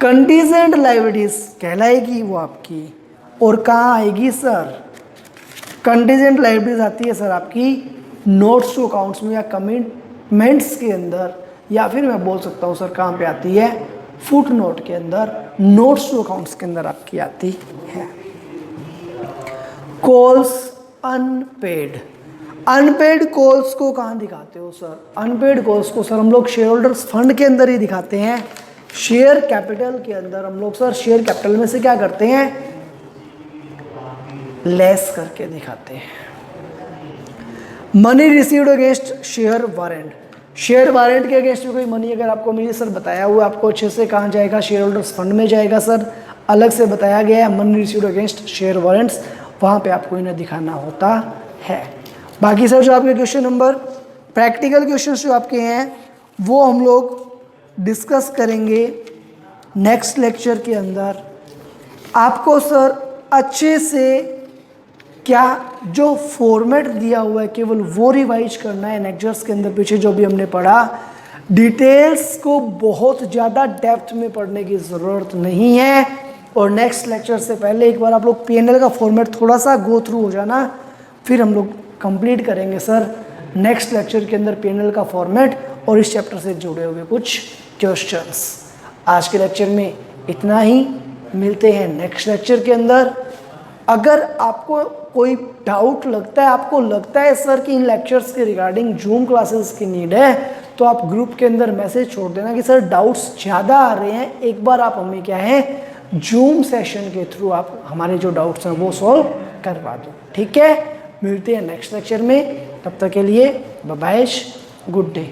S1: कंटीजेंट लायबिलिटीज कहलाएगी वो आपकी। और कहाँ आएगी सर, कंटीजेंट लायबिलिटीज आती है सर आपकी नोट्स टू अकाउंट्स में या कमिटमेंट्स के अंदर, या फिर मैं बोल सकता हूँ सर कहाँ पे आती है, फुट नोट के अंदर, नोट्स टू अकाउंट्स के अंदर आपकी आती है। कॉल्स अनपेड, अनपेड कॉल्स को कहाँ दिखाते हो सर, अनपेड कॉल्स को सर हम लोग शेयर होल्डर्स फंड के अंदर ही दिखाते हैं। शेयर कैपिटल के अंदर हम लोग सर शेयर कैपिटल में से क्या करते हैं, लेस करके दिखाते हैं। Money received against share warrant, share warrant के अगेंस्ट में कोई मनी अगर आपको मिली सर बताया हुआ आपको अच्छे से, कहाँ जाएगा, शेयर होल्डर्स फंड में जाएगा सर, अलग से बताया गया है। Money received against share warrants वहाँ पे आपको इन्हें दिखाना होता है। बाकी सर जो आपके क्वेश्चन नंबर प्रैक्टिकल क्वेश्चन जो आपके हैं वो हम लोग डिस्कस करेंगे नेक्स्ट लेक्चर के अंदर। आपको सर अच्छे से क्या जो फॉर्मेट दिया हुआ है केवल वो रिवाइज करना है लेक्चर्स के अंदर, पीछे जो भी हमने पढ़ा डिटेल्स को बहुत ज़्यादा डेप्थ में पढ़ने की ज़रूरत नहीं है। और नेक्स्ट लेक्चर से पहले एक बार आप लोग पीएनएल का फॉर्मेट थोड़ा सा गो थ्रू हो जाना, फिर हम लोग कंप्लीट करेंगे सर नेक्स्ट लेक्चर के अंदर पीएनएल का फॉर्मेट और इस चैप्टर से जुड़े हुए कुछ क्वेश्चंस। आज के लेक्चर में इतना ही, मिलते हैं नेक्स्ट लेक्चर के अंदर। अगर आपको कोई डाउट लगता है, आपको लगता है सर कि इन लेक्चर्स के रिगार्डिंग जूम क्लासेस की नीड है, तो आप ग्रुप के अंदर मैसेज छोड़ देना कि सर डाउट्स ज़्यादा आ रहे हैं, एक बार आप हमें क्या है जूम सेशन के थ्रू आप हमारे जो डाउट्स हैं वो सॉल्व करवा दो। ठीक है, मिलते हैं नेक्स्ट लेक्चर में, तब तक के लिए बाय बाय, गुड डे।